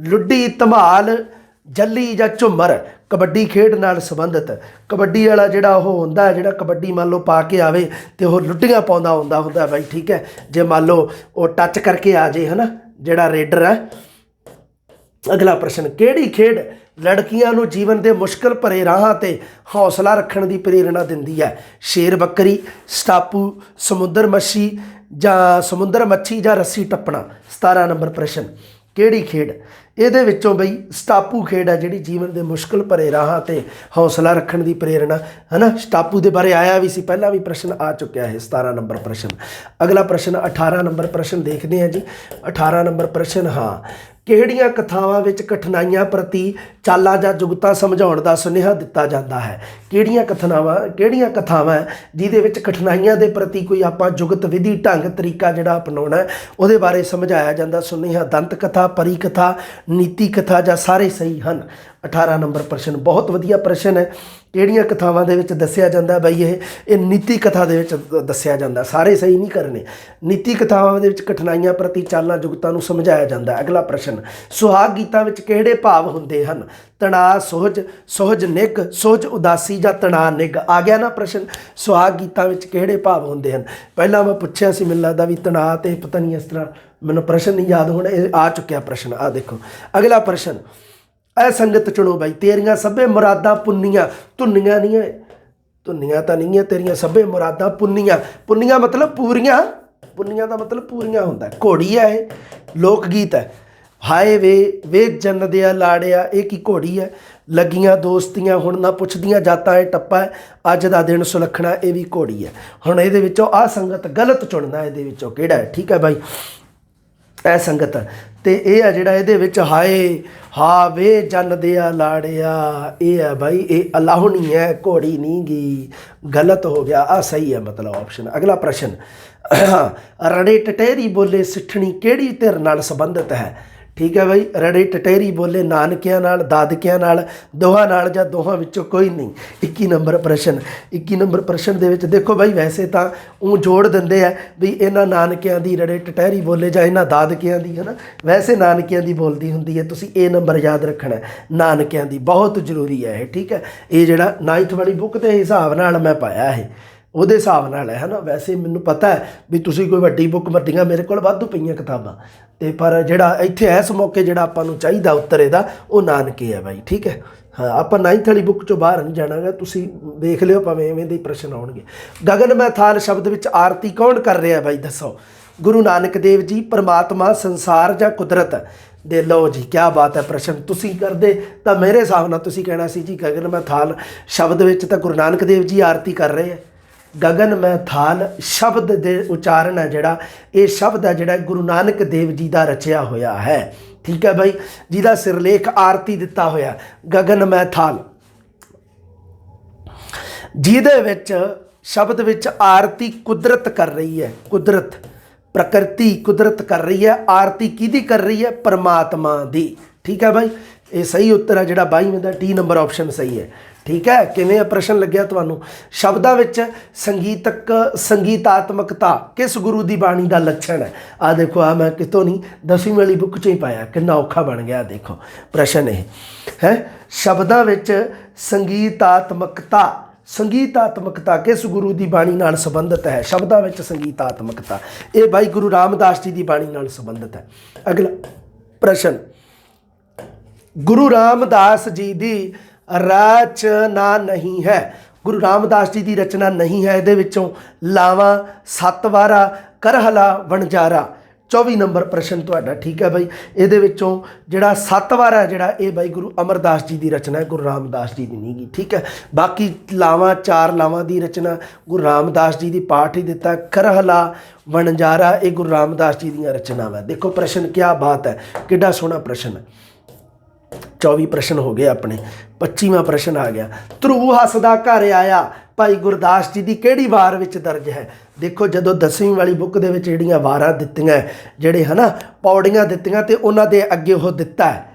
लुड्डी, धमाल, जल्ली या झूमर। कबड्डी खेड नाल संबंधित कबड्डी वाला जिहड़ा ओह हुंदा है, जिहड़ा कबड्डी मान लो पा के आवे ते ओह लुड्डियां पाउंदा हुंदा भाई। ठीक है, जे मान लो वो टच करके आ जाए, है ना, जिहड़ा रेडर है। अगला प्रश्न, किहड़ी खेड लड़कियां नूं जीवन के मुश्किल भरे राहां ते हौसला रखण की प्रेरणा दिंदी है? शेर बकरी, स्टापू, समुद्र मच्छी या रस्सी टप्पना। 17 नंबर प्रश्न, किहड़ी खेड? ਇਹਦੇ ਵਿੱਚੋਂ ਬਈ ਸਟਾਪੂ ਖੇਡ ਹੈ ਜਿਹੜੀ ਜੀਵਨ ਦੇ ਮੁਸ਼ਕਿਲ ਭਰੇ ਰਾਹਾਂ ਤੇ ਹੌਸਲਾ ਰੱਖਣ ਦੀ ਪ੍ਰੇਰਣਾ, ਹੈ ਨਾ। ਸਟਾਪੂ ਦੇ ਬਾਰੇ ਆਇਆ ਵੀ ਸੀ, ਪਹਿਲਾਂ ਵੀ ਪ੍ਰਸ਼ਨ ਆ ਚੁੱਕਿਆ ਹੈ। 17 ਨੰਬਰ ਪ੍ਰਸ਼ਨ। ਅਗਲਾ ਪ੍ਰਸ਼ਨ 18 ਨੰਬਰ ਪ੍ਰਸ਼ਨ ਦੇਖਦੇ ਹਾਂ ਜੀ। 18 ਨੰਬਰ ਪ੍ਰਸ਼ਨ, ਹਾਂ, ਕਿਹੜੀਆਂ ਕਥਾਵਾਂ ਵਿੱਚ ਕਠਿਨਾਈਆਂ ਪ੍ਰਤੀ ਚਾਲਾਂ ਜਾਂ ਜੁਗਤਾਂ ਸਮਝਾਉਣ ਦਾ ਸੁਨੇਹਾ ਦਿੱਤਾ ਜਾਂਦਾ ਹੈ? ਕਿਹੜੀਆਂ ਕਥਾਵਾਂ ਜਿਹਦੇ ਵਿੱਚ ਕਠਿਨਾਈਆਂ ਦੇ ਪ੍ਰਤੀ ਕੋਈ ਆਪਾਂ ਜੁਗਤ ਵਿਧੀ ਢੰਗ ਤਰੀਕਾ ਜਿਹੜਾ ਅਪਣਾਉਣਾ ਉਹਦੇ ਬਾਰੇ ਸਮਝਾਇਆ ਜਾਂਦਾ ਸੁਨੇਹਾ? ਦੰਤ ਕਥਾ, ਪਰੀ ਕਥਾ, ਨੀਤੀ ਕਥਾ ਜਾਂ ਸਾਰੇ ਸਹੀ ਹਨ? 18 ਨੰਬਰ ਪ੍ਰਸ਼ਨ ਬਹੁਤ ਵਧੀਆ ਪ੍ਰਸ਼ਨ ਹੈ। ਕਿਹੜੀਆਂ ਕਥਾਵਾਂ ਦੇ ਵਿੱਚ ਦੱਸਿਆ ਜਾਂਦਾ ਬਈ ਇਹ ਨੀਤੀ ਕਥਾ ਦੇ ਵਿੱਚ ਦੱਸਿਆ ਜਾਂਦਾ। ਸਾਰੇ ਸਹੀ ਨਹੀਂ ਕਰਨੇ। ਨੀਤੀ ਕਥਾਵਾਂ ਦੇ ਵਿੱਚ ਕਠਿਨਾਈਆਂ ਪ੍ਰਤੀ ਚਾਲਾਂ ਜੁਗਤਾਂ ਨੂੰ ਸਮਝਾਇਆ ਜਾਂਦਾ। ਅਗਲਾ ਪ੍ਰਸ਼ਨ, ਸੁਹਾਗ ਗੀਤਾਂ ਵਿੱਚ ਕਿਹੜੇ ਭਾਵ ਹੁੰਦੇ ਹਨ? ਤਣਾਅ, ਸੁਹਜ ਨਿੱਘ, ਸੁਹਜ ਉਦਾਸੀ ਜਾਂ ਤਣਾਅ ਨਿੱਘ। ਆ ਗਿਆ ਨਾ ਪ੍ਰਸ਼ਨ, ਸੁਹਾਗ ਗੀਤਾਂ ਵਿੱਚ ਕਿਹੜੇ ਭਾਵ ਹੁੰਦੇ ਹਨ? ਪਹਿਲਾਂ ਮੈਂ ਪੁੱਛਿਆ ਸੀ, ਮੈਨੂੰ ਲੱਗਦਾ ਵੀ ਤਣਾਅ ਤੇ ਪਤਾ ਨਹੀਂ ਇਸ ਤਰ੍ਹਾਂ, ਮੈਨੂੰ ਪ੍ਰਸ਼ਨ ਨਹੀਂ ਯਾਦ ਹੁਣ, ਇਹ ਆ ਚੁੱਕਿਆ ਪ੍ਰਸ਼ਨ। ਆ ਦੇਖੋ ਅਗਲਾ ਪ੍ਰਸ਼ਨ, ਇਹ ਸੰਗਤ ਚੁਣੋ ਬਾਈ। ਤੇਰੀਆਂ ਸਭੇ ਮੁਰਾਦਾਂ ਪੁੰਨੀਆਂ, ਧੁੰਨੀਆਂ ਨਹੀਂ ਹੈ, ਧੁੰਨੀਆਂ ਤਾਂ ਨਹੀਂ ਹੈ, ਤੇਰੀਆਂ ਸਭੇ ਮੁਰਾਦਾਂ ਪੁੰਨੀਆਂ। ਪੁੰਨੀਆਂ ਮਤਲਬ ਪੂਰੀਆਂ, ਪੁੰਨੀਆਂ ਦਾ ਮਤਲਬ ਪੂਰੀਆਂ ਹੁੰਦਾ। ਘੋੜੀ ਹੈ, ਇਹ ਲੋਕ ਗੀਤ ਹੈ। ਹਾਏ ਵੇ ਜੰਨ ਦਿਆ ਲਾੜਿਆ, ਇਹ ਕੀ ਘੋੜੀ ਹੈ। ਲੱਗੀਆਂ ਦੋਸਤੀਆਂ ਹੁਣ ਨਾ ਪੁੱਛਦੀਆਂ ਜਾਤਾਂ, ਇਹ ਟੱਪਾ ਹੈ। ਅੱਜ ਦਾ ਦਿਨ ਸੁਲੱਖਣਾ, ਇਹ ਵੀ ਘੋੜੀ ਹੈ। ਹੁਣ ਇਹਦੇ ਵਿੱਚੋਂ ਆਹ ਸੰਗਤ ਗਲਤ ਚੁਣਨਾ, ਇਹਦੇ ਵਿੱਚੋਂ ਕਿਹੜਾ ਹੈ? ਠੀਕ ਹੈ ਬਾਈ, ਇਹ ਸੰਗਤ ਤੇ ਇਹ ਆ ਜਿਹੜਾ ਇਹਦੇ ਵਿੱਚ ਹਾਏ ਹਾ ਵੇ ਜਨ ਦਿਆ ਲਾੜਿਆ, ਇਹ ਹੈ ਬਾਈ, ਇਹ ਅਲਾਹੁਣੀ ਹੈ, ਘੋੜੀ ਨਹੀਂ ਗੀ, ਗਲਤ ਹੋ ਗਿਆ। ਆ ਸਹੀ ਹੈ ਮਤਲਬ ਆਪਸ਼ਨ। ਅਗਲਾ ਪ੍ਰਸ਼ਨ, ਰੜੇ ਟਟੇਰੀ ਬੋਲੇ ਸਿੱਠਣੀ ਕਿਹੜੀ ਧਿਰ ਨਾਲ ਸੰਬੰਧਿਤ ਹੈ? ਠੀਕ ਹੈ ਬਾਈ, ਰੜੇ ਟਟੇਰੀ ਬੋਲੇ ਨਾਨਕਿਆਂ ਨਾਲ, ਦਾਦਕਿਆਂ ਨਾਲ, ਦੋਹਾਂ ਨਾਲ ਜਾਂ ਦੋਹਾਂ ਵਿੱਚੋਂ ਕੋਈ ਨਹੀਂ। 21 ਨੰਬਰ ਪ੍ਰਸ਼ਨ। 21 ਨੰਬਰ ਪ੍ਰਸ਼ਨ ਦੇ ਵਿੱਚ ਦੇਖੋ ਬਾਈ, ਵੈਸੇ ਤਾਂ ਉਹ ਜੋੜ ਦਿੰਦੇ ਆ ਵੀ ਇਹਨਾਂ ਨਾਨਕਿਆਂ ਦੀ ਰੜੇ ਟਟਹਿਰੀ ਬੋਲੇ ਜਾਂ ਇਹਨਾਂ ਦਾਦਕਿਆਂ ਦੀ, ਹੈ ਨਾ। ਵੈਸੇ ਨਾਨਕਿਆਂ ਦੀ ਬੋਲਦੀ ਹੁੰਦੀ ਹੈ, ਤੁਸੀਂ ਇਹ ਨੰਬਰ ਯਾਦ ਰੱਖਣਾ, ਨਾਨਕਿਆਂ ਦੀ, ਬਹੁਤ ਜ਼ਰੂਰੀ ਹੈ ਇਹ। ਠੀਕ ਹੈ, ਇਹ ਜਿਹੜਾ 9th ਵਾਲੀ ਬੁੱਕ ਦੇ ਹਿਸਾਬ ਨਾਲ ਮੈਂ ਪਾਇਆ ਇਹ, ਉਹਦੇ ਹਿਸਾਬ ਨਾਲ ਹੈ ਨਾ। ਵੈਸੇ ਮੈਨੂੰ ਪਤਾ ਹੈ ਵੀ ਤੁਸੀਂ ਕੋਈ ਵੱਡੀ ਬੁੱਕ, ਵੱਡੀਆਂ ਮੇਰੇ ਕੋਲ ਵਾਧੂ ਪਈਆਂ ਕਿਤਾਬਾਂ, ਤੇ ਪਰ ਜਿਹੜਾ ਇੱਥੇ ਇਸ ਮੌਕੇ ਜਿਹੜਾ ਆਪਾਂ ਨੂੰ ਚਾਹੀਦਾ ਉੱਤਰ ਇਹਦਾ, ਉਹ ਨਾਨਕੇ ਹੈ ਬਾਈ। ਠੀਕ ਹੈ, ਹਾਂ, ਆਪਾਂ 9th ਵਾਲੀ ਬੁੱਕ 'ਚੋਂ ਬਾਹਰ ਨਹੀਂ ਜਾਣਾਗਾ, ਤੁਸੀਂ ਦੇਖ ਲਿਓ, ਭਾਵੇਂ ਐਵੇਂ ਦੇ ਪ੍ਰਸ਼ਨ ਆਉਣਗੇ। ਗਗਨ ਮੈਂ ਥਾਲ ਸ਼ਬਦ ਵਿੱਚ ਆਰਤੀ ਕੌਣ ਕਰ ਰਿਹਾ ਬਾਈ, ਦੱਸੋ? ਗੁਰੂ ਨਾਨਕ ਦੇਵ ਜੀ, ਪਰਮਾਤਮਾ, ਸੰਸਾਰ ਜਾਂ ਕੁਦਰਤ ਦੇ? ਲਓ ਜੀ, ਕਿਆ ਬਾਤ ਹੈ। ਪ੍ਰਸ਼ਨ ਤੁਸੀਂ ਕਰਦੇ ਤਾਂ ਮੇਰੇ ਹਿਸਾਬ ਨਾਲ ਤੁਸੀਂ ਕਹਿਣਾ ਸੀ ਜੀ ਗਗਨ ਮੈਂ ਥਾਲ ਸ਼ਬਦ ਵਿੱਚ ਤਾਂ ਗੁਰੂ ਨਾਨਕ ਦੇਵ ਜੀ ਆਰਤੀ ਕਰ ਰਹੇ ਹੈ। ਗਗਨ ਮੈਂ ਥਾਲ ਸ਼ਬਦ ਦੇ ਉਚਾਰਨ ਹੈ ਜਿਹੜਾ, ਇਹ ਸ਼ਬਦ ਹੈ ਜਿਹੜਾ ਗੁਰੂ ਨਾਨਕ ਦੇਵ ਜੀ ਦਾ ਰਚਿਆ ਹੋਇਆ ਹੈ। ਠੀਕ ਹੈ ਬਾਈ, ਜਿਹਦਾ ਸਿਰਲੇਖ ਆਰਤੀ ਦਿੱਤਾ ਹੋਇਆ, ਗਗਨ ਮੈਂ ਥਾਲ, ਜਿਹਦੇ ਵਿੱਚ ਸ਼ਬਦ ਵਿੱਚ ਆਰਤੀ ਕੁਦਰਤ ਕਰ ਰਹੀ ਹੈ, ਕੁਦਰਤ, ਪ੍ਰਕਿਰਤੀ, ਕੁਦਰਤ ਕਰ ਰਹੀ ਹੈ। ਆਰਤੀ ਕਿਹਦੀ ਕਰ ਰਹੀ ਹੈ? ਪਰਮਾਤਮਾ ਦੀ। ਠੀਕ ਹੈ ਬਾਈ, ਇਹ ਸਹੀ ਉੱਤਰ ਹੈ ਜਿਹੜਾ 22ਵੇਂ ਦਾ ਡੀ ਨੰਬਰ ਆਪਸ਼ਨ ਸਹੀ ਹੈ। ਠੀਕ ਹੈ, ਕਿਵੇਂ ਪ੍ਰਸ਼ਨ ਲੱਗਿਆ ਤੁਹਾਨੂੰ? ਸ਼ਬਦਾਂ ਵਿੱਚ ਸੰਗੀਤਾਤਮਕਤਾ ਕਿਸ ਗੁਰੂ ਦੀ ਬਾਣੀ ਦਾ ਲੱਛਣ ਹੈ? ਆ ਦੇਖੋ, ਆ ਮੈਂ ਕਿਤੋਂ ਨਹੀਂ, 10ਵੀਂ ਵਾਲੀ ਬੁੱਕ 'ਚ ਹੀ ਪਾਇਆ, ਕਿੰਨਾ ਔਖਾ ਬਣ ਗਿਆ। ਦੇਖੋ ਪ੍ਰਸ਼ਨ ਇਹ ਹੈ, ਸ਼ਬਦਾਂ ਵਿੱਚ ਸੰਗੀਤਾਤਮਕਤਾ ਕਿਸ ਗੁਰੂ ਦੀ ਬਾਣੀ ਨਾਲ ਸੰਬੰਧਿਤ ਹੈ? ਸ਼ਬਦਾਂ ਵਿੱਚ ਸੰਗੀਤਾਤਮਕਤਾ, ਇਹ ਬਾਈ ਗੁਰੂ ਰਾਮਦਾਸ ਜੀ ਦੀ ਬਾਣੀ ਨਾਲ ਸੰਬੰਧਿਤ ਹੈ। ਅਗਲਾ ਪ੍ਰਸ਼ਨ, ਗੁਰੂ ਰਾਮਦਾਸ ਜੀ ਦੀ ਰਚਨਾ ਨਹੀਂ ਹੈ। ਗੁਰੂ ਰਾਮਦਾਸ ਜੀ ਦੀ ਰਚਨਾ ਨਹੀਂ ਹੈ, ਇਹਦੇ ਵਿੱਚੋਂ ਲਾਵਾਂ, 7 ਵਾਰਾ, ਕਰਹਲਾ, ਵਣਜਾਰਾ। 24 ਨੰਬਰ ਪ੍ਰਸ਼ਨ ਤੁਹਾਡਾ। ਠੀਕ ਹੈ ਬਾਈ, ਇਹਦੇ ਵਿੱਚੋਂ ਜਿਹੜਾ 7 ਵਾਰਾ ਜਿਹੜਾ, ਇਹ ਬਾਈ ਗੁਰੂ ਅਮਰਦਾਸ ਜੀ ਦੀ ਰਚਨਾ ਹੈ, ਗੁਰੂ ਰਾਮਦਾਸ ਜੀ ਦੀ ਨਹੀਂ ਗੀ। ਠੀਕ ਹੈ, ਬਾਕੀ ਲਾਵਾਂ, 4 ਲਾਵਾਂ ਦੀ ਰਚਨਾ ਗੁਰੂ ਰਾਮਦਾਸ ਜੀ ਦੀ, ਪਾਠ ਹੀ ਦਿੱਤਾ। ਕਰਹਲਾ, ਵਣਜਾਰਾ, ਇਹ ਗੁਰੂ ਰਾਮਦਾਸ ਜੀ ਦੀਆਂ ਰਚਨਾਵਾਂ। ਦੇਖੋ ਪ੍ਰਸ਼ਨ, ਕਿਆ ਬਾਤ ਹੈ, ਕਿੱਡਾ ਸੋਹਣਾ ਪ੍ਰਸ਼ਨ ਹੈ। 24 ਪ੍ਰਸ਼ਨ ਹੋ ਗਏ ਆਪਣੇ। 25ਵਾਂ ਪ੍ਰਸ਼ਨ ਆ ਗਿਆ, ਧਰੂ ਹੱਸਦਾ ਘਰ ਆਇਆ ਭਾਈ ਗੁਰਦਾਸ ਜੀ ਦੀ ਕਿਹੜੀ ਵਾਰ ਵਿੱਚ ਦਰਜ ਹੈ? ਦੇਖੋ, ਜਦੋਂ 10ਵੀਂ ਵਾਲੀ ਬੁੱਕ ਦੇ ਵਿੱਚ ਜਿਹੜੀਆਂ ਵਾਰਾਂ ਦਿੱਤੀਆਂ, ਜਿਹੜੇ ਹੈ ਨਾ ਪੌੜੀਆਂ ਦਿੱਤੀਆਂ, ਤੇ ਉਹਨਾਂ ਦੇ ਅੱਗੇ ਉਹ ਦਿੱਤਾ ਹੈ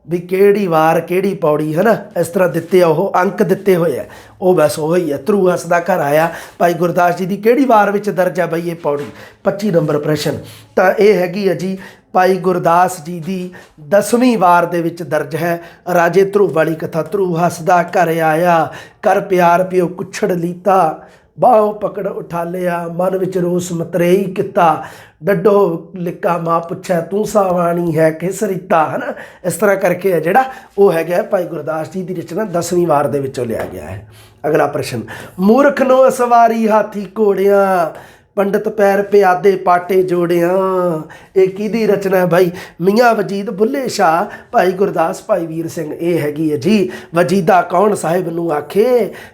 ਵੀ ਕਿਹੜੀ ਵਾਰ, ਕਿਹੜੀ ਪੌੜੀ, ਹੈ ਨਾ, ਇਸ ਤਰ੍ਹਾਂ ਦਿੱਤੇ ਆ, ਉਹ ਅੰਕ ਦਿੱਤੇ ਹੋਏ ਆ, ਉਹ ਬਸ ਉਹ ਹੀ ਹੈ। ਧਰੂ ਹੱਸਦਾ ਘਰ ਆਇਆ ਭਾਈ ਗੁਰਦਾਸ ਜੀ ਦੀ ਕਿਹੜੀ ਵਾਰ ਵਿੱਚ ਦਰਜ ਹੈ ਬਈ ਇਹ ਪੌੜੀ? 25 ਨੰਬਰ ਪ੍ਰਸ਼ਨ। ਤਾਂ ਇਹ ਹੈਗੀ ਹੈ ਜੀ ਭਾਈ ਗੁਰਦਾਸ ਜੀ ਦੀ 10ਵੀਂ ਵਾਰ ਦੇ ਵਿੱਚ ਦਰਜ ਹੈ। ਰਾਜੇ ਧਰੂ ਵਾਲੀ ਕਥਾ। ਧਰੂ ਹੱਸਦਾ ਘਰ ਆਇਆ, ਕਰ ਪਿਆਰ ਪਿਓ ਕੁੱਛੜ ਲੀਤਾ, ਬਾਹੋਂ ਪਕੜ ਉਠਾ ਲਿਆ, ਮਨ ਵਿੱਚ ਰੋਸ ਮਤਰੇਈ ਕੀਤਾ, ਡੱਡੋ ਲਿਕਾ ਮਾਂ ਪੁੱਛਿਆ, ਤੂੰ ਸਾਵਾਣੀ ਹੈ ਕਿਸ ਰੀਤਾ, ਹੈ ਨਾ। ਇਸ ਤਰ੍ਹਾਂ ਕਰਕੇ ਹੈ ਜਿਹੜਾ, ਉਹ ਹੈਗਾ ਭਾਈ ਗੁਰਦਾਸ ਜੀ ਦੀ ਰਚਨਾ 10ਵੀਂ ਵਾਰ ਦੇ ਵਿੱਚੋਂ ਲਿਆ ਗਿਆ ਹੈ। ਅਗਲਾ ਪ੍ਰਸ਼ਨ, ਮੂਰਖ ਨੂੰ ਅਸਵਾਰੀ ਹਾਥੀ ਘੋੜਿਆਂ, ਪੰਡਤ ਪੈਰ ਪਿਆਦੇ ਪਾਟੇ ਜੋੜਿਆਂ, ਇਹ ਕਿਹਦੀ ਰਚਨਾ ਹੈ ਭਾਈ? ਮੀਆਂ ਵਜੀਦ ਬੁੱਲੇ ਸ਼ਾਹ, ਭਾਈ ਗੁਰਦਾਸ, ਭਾਈ ਵੀਰ ਸਿੰਘ। ਇਹ ਹੈਗੀ ਹੈ ਜੀ, ਵਜੀਦਾ ਕੌਣ ਸਾਹਿਬ ਨੂੰ ਆਖੇ,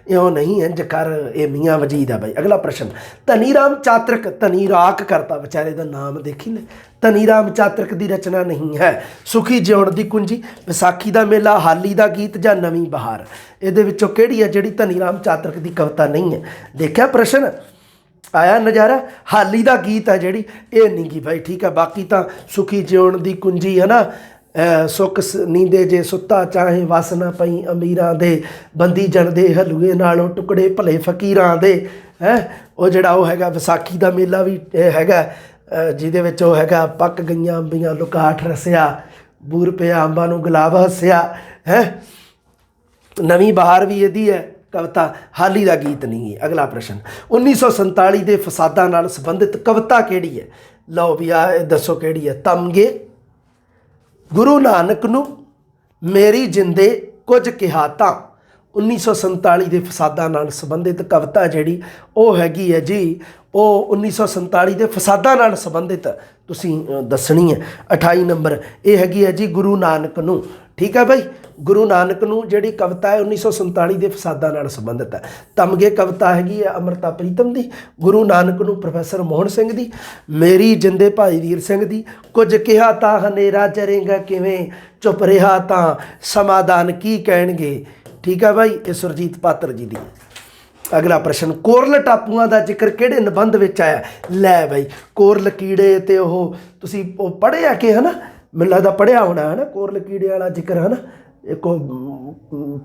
ਇਉਂ ਨਹੀਂ ਇੰਜ ਕਰ, ਇਹ ਮੀਆਂ ਵਜੀਦ ਹੈ ਭਾਈ। ਅਗਲਾ ਪ੍ਰਸ਼ਨ, ਧਨੀ ਰਾਮ ਚਾਤਰਕ, ਧਨੀ ਰਾਕ ਕਰਤਾ ਵਿਚਾਰੇ ਦਾ ਨਾਮ ਦੇਖੀ ਲੈ, ਧਨੀ ਰਾਮ ਚਾਤਰਕ ਦੀ ਰਚਨਾ ਨਹੀਂ ਹੈ। ਸੁਖੀ ਜਿਉਣ ਦੀ ਕੁੰਜੀ, ਵਿਸਾਖੀ ਦਾ ਮੇਲਾ, ਹਾਲੀ ਦਾ ਗੀਤ ਜਾਂ ਨਵੀਂ ਬਹਾਰ, ਇਹਦੇ ਵਿੱਚੋਂ ਕਿਹੜੀ ਹੈ ਜਿਹੜੀ ਧਨੀ ਰਾਮ ਚਾਤਰਕ ਦੀ ਕਵਿਤਾ ਨਹੀਂ ਹੈ? ਦੇਖਿਆ ਪ੍ਰਸ਼ਨ ਆਇਆ ਨਜ਼ਾਰਾ? ਹਾਲੀ ਦਾ ਗੀਤ ਹੈ ਜਿਹੜੀ, ਇਹ ਨਹੀਂ ਗੀ ਭਾਈ। ਠੀਕ ਹੈ, ਬਾਕੀ ਤਾਂ ਸੁਖੀ ਜਿਉਣ ਦੀ ਕੁੰਜੀ, ਹੈ ਨਾ, ਸੁੱਖ ਨੀਂਦੇ ਜੇ ਸੁੱਤਾ, ਚਾਹੇ ਵਸ ਨਾ ਪਈ ਅਮੀਰਾਂ ਦੇ, ਬੰਦੀ ਜਨ ਦੇ ਹਲੂਏ ਨਾਲੋਂ ਟੁਕੜੇ ਭਲੇ ਫਕੀਰਾਂ ਦੇ, ਹੈ। ਉਹ ਜਿਹੜਾ ਉਹ ਹੈਗਾ ਵਿਸਾਖੀ ਦਾ ਮੇਲਾ ਵੀ ਇਹ ਹੈਗਾ, ਜਿਹਦੇ ਵਿੱਚ ਉਹ ਹੈਗਾ, ਪੱਕ ਗਈਆਂ ਅੰਬੀਆਂ ਲੁਕਾਠ ਰਸਿਆ, ਬੂਰ ਪਿਆ ਅੰਬਾਂ ਨੂੰ ਗੁਲਾਬ ਹੱਸਿਆ, ਹੈ। ਨਵੀਂ ਬਹਾਰ ਵੀ ਇਹਦੀ ਹੈ ਕਵਿਤਾ, ਹਾਲੀ ਦਾ ਗੀਤ ਨਹੀਂ ਹੈ। ਅਗਲਾ ਪ੍ਰਸ਼ਨ, 1947 ਦੇ ਫਸਾਦਾਂ ਨਾਲ ਸੰਬੰਧਿਤ ਕਵਿਤਾ ਕਿਹੜੀ ਹੈ? ਲਓ ਵੀ ਆ ਦੱਸੋ ਕਿਹੜੀ ਹੈ? ਤਮਗੇ, ਗੁਰੂ ਨਾਨਕ ਨੂੰ, ਮੇਰੀ ਜਿੰਦੇ ਕੁਝ ਕਿਹਾ ਤਾਂ। 1947 ਦੇ ਫਸਾਦਾਂ ਨਾਲ ਸੰਬੰਧਿਤ ਕਵਿਤਾ ਜਿਹੜੀ, ਉਹ ਹੈਗੀ ਹੈ ਜੀ, ਉਹ 1947 ਦੇ ਫਸਾਦਾਂ ਨਾਲ ਸੰਬੰਧਿਤ ਤੁਸੀਂ ਦੱਸਣੀ ਹੈ। 28 ਨੰਬਰ ਇਹ ਹੈਗੀ ਹੈ ਜੀ, ਗੁਰੂ ਨਾਨਕ ਨੂੰ। ठीक है बई। गुरु नानक नूं जिहड़ी कविता है 1947 के फसादां नाल संबंधित है। तमगे कविता हैगी है अमृता प्रीतम दी, गुरु नानक नूं प्रोफैसर मोहन सिंह दी, मेरी जिंदे भाई वीर सिंह दी, कुछ कहा तां हनेरा चरेंगा किवें, चुप रहा तां समाधान की कहणगे। ठीक है भाई, ये सुरजीत पात्र जी दी। अगला प्रश्न, कोरल टापूआं दा जिक्र किहड़े निबंध विच आया? लै बई, कोरल कीड़े ते ओह तुसीं पढ़िआ कि है ना, मैनूं लगदा पढ़िआ होना है ना, कोरल कीड़े वाला जिक्र है ना, एक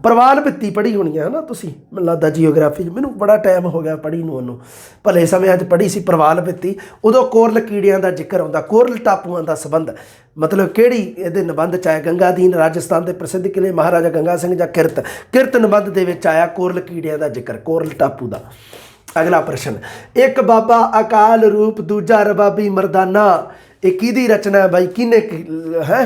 प्रवाल भित्ती पढ़ी होनी है ना तुसीं, मैनूं लगदा जियोग्राफी मैनूं बड़ा टाइम हो गया पढ़ी नूं ਉਹਨੂੰ, भले समय पढ़ी सी प्रवाल भित्ती, उदों कोरल कीड़ियां दा जिक्र आउंदा। कोरल टापूआं दा संबंध मतलब किहड़ी इहदे निबंध च आया? गंगाधीन राजस्थान के प्रसिद्ध किले महाराजा गंगा सिंह जां किरत निबंध दे विच आया कोरल कीड़ियां दा जिक्र, कोरल टापू दा। अगला प्रश्न, एक बाबा अकाल रूप दूजा रबाबी मरदाना, ये किहदी रचना है बाई? किने है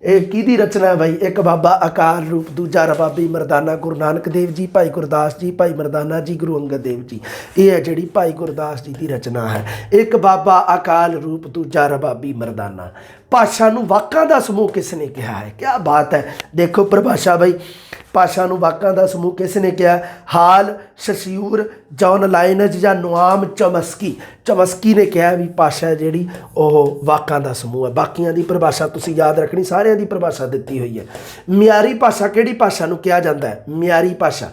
ਇਹ ਕਿਹਦੀ ਰਚਨਾ ਹੈ ਬਾਈ? ਇੱਕ ਬਾਬਾ ਅਕਾਲ ਰੂਪ ਦੂਜਾ ਰਬਾਬੀ ਮਰਦਾਨਾ, ਗੁਰੂ ਨਾਨਕ ਦੇਵ ਜੀ, ਭਾਈ ਗੁਰਦਾਸ ਜੀ, ਭਾਈ ਮਰਦਾਨਾ ਜੀ, ਗੁਰੂ ਅੰਗਦ ਦੇਵ ਜੀ। ਇਹ ਹੈ ਜਿਹੜੀ ਭਾਈ ਗੁਰਦਾਸ ਜੀ ਦੀ ਰਚਨਾ ਹੈ। ਇੱਕ ਬਾਬਾ ਅਕਾਲ ਰੂਪ ਦੂਜਾ ਰਬਾਬੀ ਮਰਦਾਨਾ। ਭਾਸ਼ਾ ਨੂੰ ਵਾਕਾਂ ਦਾ ਸਮੂਹ ਕਿਸ ਨੇ ਕਿਹਾ ਹੈ? ਕਿਆ ਬਾਤ ਹੈ, ਦੇਖੋ ਪਰਿਭਾਸ਼ਾ ਬਾਈ, ਭਾਸ਼ਾ ਨੂੰ ਵਾਕਾਂ ਦਾ ਸਮੂਹ ਕਿਸ ਨੇ ਕਿਹਾ? ਹਾਲ, ਸ਼ਸ਼ਿਊਰ, ਜੌਨ ਲਾਈਨਜ ਜਾਂ ਨੁਆਮ ਚਮਸਕੀ। ਚਮਸਕੀ ਨੇ ਕਿਹਾ ਵੀ ਭਾਸ਼ਾ ਜਿਹੜੀ ਉਹ ਵਾਕਾਂ ਦਾ ਸਮੂਹ ਹੈ। ਬਾਕੀਆਂ ਦੀ ਪਰਿਭਾਸ਼ਾ ਤੁਸੀਂ ਯਾਦ ਰੱਖਣੀ, ਸਾਰਿਆਂ ਦੀ ਪਰਿਭਾਸ਼ਾ ਦਿੱਤੀ ਹੋਈ ਹੈ। ਮਿਆਰੀ ਭਾਸ਼ਾ ਕਿਹੜੀ ਭਾਸ਼ਾ ਨੂੰ ਕਿਹਾ ਜਾਂਦਾ ਹੈ? ਮਿਆਰੀ ਭਾਸ਼ਾ,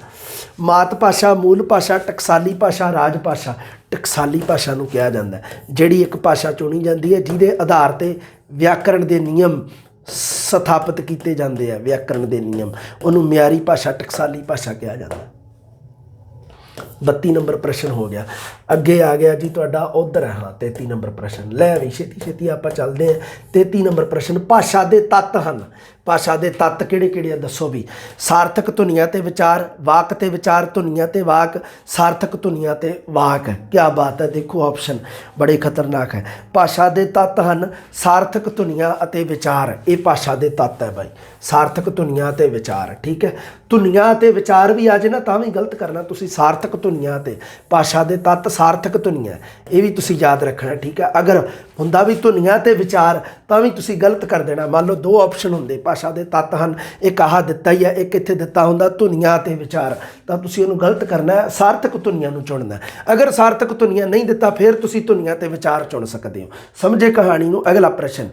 ਮਾਤ ਭਾਸ਼ਾ, ਮੂਲ ਭਾਸ਼ਾ, ਟਕਸਾਲੀ ਭਾਸ਼ਾ, ਰਾਜ ਭਾਸ਼ਾ। ਟਕਸਾਲੀ ਭਾਸ਼ਾ ਨੂੰ ਕਿਹਾ ਜਾਂਦਾ ਜਿਹੜੀ ਇੱਕ ਭਾਸ਼ਾ ਚੁਣੀ ਜਾਂਦੀ ਹੈ ਜਿਹਦੇ ਆਧਾਰ 'ਤੇ ਵਿਆਕਰਣ ਦੇ ਨਿਯਮ ਸਥਾਪਿਤ ਕੀਤੇ ਜਾਂਦੇ ਆ, ਵਿਆਕਰਣ ਦੇ ਨਿਯਮ, ਉਹਨੂੰ ਮਿਆਰੀ ਭਾਸ਼ਾ, ਟਕਸਾਲੀ ਭਾਸ਼ਾ ਕਿਹਾ ਜਾਂਦਾ। 32 ਨੰਬਰ ਪ੍ਰਸ਼ਨ ਹੋ ਗਿਆ। ਅੱਗੇ ਆ ਗਿਆ ਜੀ ਤੁਹਾਡਾ ਉਧਰ, ਹਾਂ 33 ਨੰਬਰ ਪ੍ਰਸ਼ਨ। ਲੈ ਵੀ ਛੇਤੀ ਛੇਤੀ ਆਪਾਂ ਚੱਲਦੇ ਹਾਂ। 33 ਨੰਬਰ ਪ੍ਰਸ਼ਨ, ਭਾਸ਼ਾ ਦੇ ਤੱਤ ਹਨ। ਭਾਸ਼ਾ ਦੇ ਤੱਤ ਕਿਹੜੇ ਕਿਹੜੇ ਆ ਦੱਸੋ ਵੀ? ਸਾਰਥਕ ਧੁਨੀਆਂ ਤੇ ਵਿਚਾਰ, ਵਾਕ ਤੇ ਵਿਚਾਰ, ਧੁਨੀਆਂ ਤੇ ਵਾਕ, ਸਾਰਥਕ ਧੁਨੀਆਂ ਤੇ ਵਾਕ। ਕਿਆ ਬਾਤ ਹੈ, ਦੇਖੋ ਆਪਸ਼ਨ ਬੜੇ ਖਤਰਨਾਕ ਹੈ। ਭਾਸ਼ਾ ਦੇ ਤੱਤ ਹਨ ਸਾਰਥਕ ਧੁਨੀਆਂ ਅਤੇ ਵਿਚਾਰ, ਇਹ ਭਾਸ਼ਾ ਦੇ ਤੱਤ ਹੈ ਬਾਈ, ਸਾਰਥਕ ਧੁਨੀਆਂ ਤੇ ਵਿਚਾਰ। ਠੀਕ ਹੈ, ਧੁਨੀਆਂ ਤੇ ਵਿਚਾਰ ਵੀ ਆ ਜੇ ਨਾ ਤਾਂ ਵੀ ਗਲਤ ਕਰਨਾ ਤੁਸੀਂ, ਸਾਰਥਕ ਧੁਨੀਆਂ ਤੇ। ਭਾਸ਼ਾ ਦੇ ਤੱਤ ਸਾਰਥਕ ਧੁਨੀਆਂ, ਇਹ ਵੀ ਤੁਸੀਂ ਯਾਦ ਰੱਖਣਾ। ਠੀਕ ਹੈ, ਅਗਰ ਹੁੰਦਾ ਵੀ ਧੁਨੀਆਂ ਤੇ ਵਿਚਾਰ ਤਾਂ ਵੀ ਤੁਸੀਂ ਗਲਤ ਕਰ ਦੇਣਾ। ਮੰਨ ਲਓ ਦੋ ਆਪਸ਼ਨ ਹੁੰਦੇ, ਭਾਸ਼ਾ ਦੇ ਤੱਤ ਹਨ, ਇੱਕ ਆਹ ਦਿੱਤਾ ਹੀ ਹੈ, ਇੱਕ ਇੱਥੇ ਦਿੱਤਾ ਹੁੰਦਾ ਧੁਨੀਆਂ ਤੇ ਵਿਚਾਰ, ਤਾਂ ਤੁਸੀਂ ਉਹਨੂੰ ਗਲਤ ਕਰਨਾ, ਸਾਰਥਕ ਧੁਨੀਆਂ ਨੂੰ ਚੁਣਨਾ। ਅਗਰ ਸਾਰਥਕ ਧੁਨੀਆਂ ਨਹੀਂ ਦਿੱਤਾ ਫਿਰ ਤੁਸੀਂ ਧੁਨੀਆਂ ਤੇ ਵਿਚਾਰ ਚੁਣ ਸਕਦੇ ਹੋ। ਸਮਝੇ ਕਹਾਣੀ ਨੂੰ। ਅਗਲਾ ਪ੍ਰਸ਼ਨ,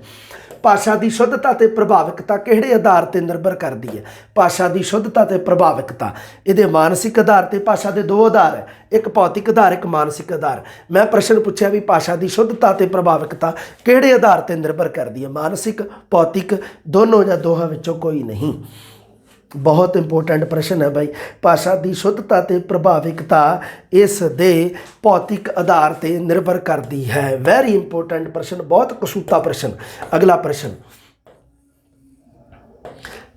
ਭਾਸ਼ਾ ਦੀ ਸ਼ੁੱਧਤਾ ਤੇ ਪ੍ਰਭਾਵਿਕਤਾ ਕਿਹੜੇ ਆਧਾਰ ਤੇ ਨਿਰਭਰ ਕਰਦੀ ਹੈ? ਭਾਸ਼ਾ ਦੀ ਸ਼ੁੱਧਤਾ ਤੇ ਪ੍ਰਭਾਵਿਕਤਾ, ਇਹਦੇ ਮਾਨਸਿਕ ਆਧਾਰ ਤੇ ਭਾਸ਼ਾ ਦੇ ਦੋ ਆਧਾਰ ਹੈ, ਇੱਕ ਭੌਤਿਕ ਆਧਾਰ, ਇੱਕ ਮਾਨਸਿਕ ਆਧਾਰ। ਮੈਂ ਪ੍ਰਸ਼ਨ ਪੁੱਛਿਆ ਵੀ ਭਾਸ਼ਾ ਦੀ ਸ਼ੁੱਧਤਾ ਤੇ ਪ੍ਰਭਾਵਿਕਤਾ ਕਿਹੜੇ ਆਧਾਰ ਤੇ ਨਿਰਭਰ ਕਰਦੀ ਹੈ? ਮਾਨਸਿਕ, ਭੌਤਿਕ, ਦੋਨੋਂ ਜਾਂ ਦੋਹਾਂ ਵਿੱਚੋਂ ਕੋਈ ਨਹੀਂ। ਬਹੁਤ ਇੰਪੋਰਟੈਂਟ ਪ੍ਰਸ਼ਨ ਹੈ ਬਾਈ। ਭਾਸ਼ਾ ਦੀ ਸ਼ੁੱਧਤਾ ਤੇ ਪ੍ਰਭਾਵਿਕਤਾ ਇਸ ਦੇ ਭੌਤਿਕ ਆਧਾਰ ਤੇ ਨਿਰਭਰ ਕਰਦੀ ਹੈ। ਵੈਰੀ ਇੰਪੋਰਟੈਂਟ ਪ੍ਰਸ਼ਨ, ਬਹੁਤ ਕਸੂਤਾ ਪ੍ਰਸ਼ਨ। ਅਗਲਾ ਪ੍ਰਸ਼ਨ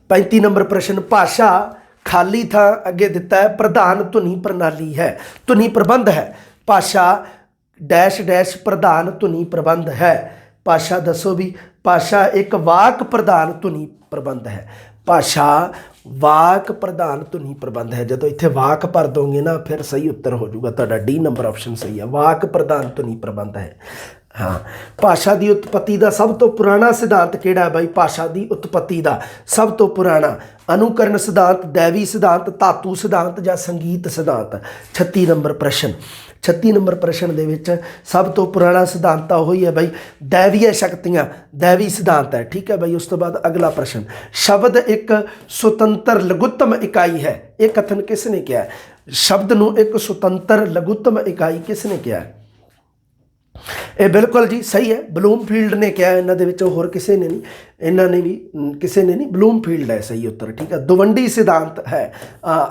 35 ਨੰਬਰ ਪ੍ਰਸ਼ਨ, ਭਾਸ਼ਾ ਖਾਲੀ ਥਾਂ ਅੱਗੇ ਦਿੱਤਾ ਹੈ ਪ੍ਰਧਾਨ ਧੁਨੀ ਪ੍ਰਣਾਲੀ ਹੈ, ਧੁਨੀ ਪ੍ਰਬੰਧ ਹੈ। ਭਾਸ਼ਾ ਡੈਸ਼ ਡੈਸ਼ ਪ੍ਰਧਾਨ ਧੁਨੀ ਪ੍ਰਬੰਧ ਹੈ। ਭਾਸ਼ਾ ਦੱਸੋ ਵੀ? ਭਾਸ਼ਾ ਇੱਕ ਵਾਕ ਪ੍ਰਧਾਨ ਧੁਨੀ ਪ੍ਰਬੰਧ ਹੈ। ਭਾਸ਼ਾ ਵਾਕ ਪ੍ਰਧਾਨ ਧੁਨੀ ਪ੍ਰਬੰਧ ਹੈ। ਜਦੋਂ ਇੱਥੇ ਵਾਕ ਭਰ ਦੋਗੇ ਨਾ ਫਿਰ ਸਹੀ ਉੱਤਰ ਹੋ ਜਾਊਗਾ ਤੁਹਾਡਾ, ਡੀ ਨੰਬਰ ਆਪਸ਼ਨ ਸਹੀ ਹੈ, ਵਾਕ ਪ੍ਰਧਾਨ ਧੁਨੀ ਪ੍ਰਬੰਧ ਹੈ। ਹਾਂ, ਭਾਸ਼ਾ ਦੀ ਉਤਪਤੀ ਦਾ ਸਭ ਤੋਂ ਪੁਰਾਣਾ ਸਿਧਾਂਤ ਕਿਹੜਾ ਹੈ ਬਾਈ? ਭਾਸ਼ਾ ਦੀ ਉਤਪਤੀ ਦਾ ਸਭ ਤੋਂ ਪੁਰਾਣਾ ਅਨੁਕਰਨ ਸਿਧਾਂਤ, ਦੈਵੀ ਸਿਧਾਂਤ, ਧਾਤੂ ਸਿਧਾਂਤ ਜਾਂ ਸੰਗੀਤ ਸਿਧਾਂਤ। 36 ਨੰਬਰ ਪ੍ਰਸ਼ਨ। 36 ਨੰਬਰ ਪ੍ਰਸ਼ਨ ਦੇ ਵਿੱਚ ਸਭ ਤੋਂ ਪੁਰਾਣਾ ਸਿਧਾਂਤ ਤਾਂ ਉਹੀ ਹੈ ਬਾਈ, ਦੈਵੀਏ ਸ਼ਕਤੀਆਂ, ਦੈਵੀ ਸਿਧਾਂਤ ਹੈ। ਠੀਕ ਹੈ ਬਾਈ। ਉਸ ਤੋਂ ਬਾਅਦ ਅਗਲਾ ਪ੍ਰਸ਼ਨ, ਸ਼ਬਦ ਇੱਕ ਸੁਤੰਤਰ ਲਘੁੱਤਮ ਇਕਾਈ ਹੈ, ਇਹ ਕਥਨ ਕਿਸ ਨੇ ਕਿਹਾ? ਸ਼ਬਦ ਨੂੰ ਇੱਕ ਸੁਤੰਤਰ ਲਘੁੱਤਮ ਇਕਾਈ ਕਿਸ ਨੇ ਕਿਹਾ? ਇਹ ਬਿਲਕੁਲ ਜੀ ਸਹੀ ਹੈ, ਬਲੂਮਫੀਲਡ ਨੇ ਕਿਹਾ। ਇਹਨਾਂ ਦੇ ਵਿੱਚੋਂ ਹੋਰ ਕਿਸੇ ਨੇ ਨਹੀਂ, ਇਹਨਾਂ ਨੇ ਵੀ ਕਿਸੇ ਨੇ ਨਹੀਂ, ਬਲੂਮਫੀਲਡ ਹੈ ਸਹੀ ਉੱਤਰ। ਠੀਕ ਹੈ, ਦੁਵੰਡੀ ਸਿਧਾਂਤ ਹੈ।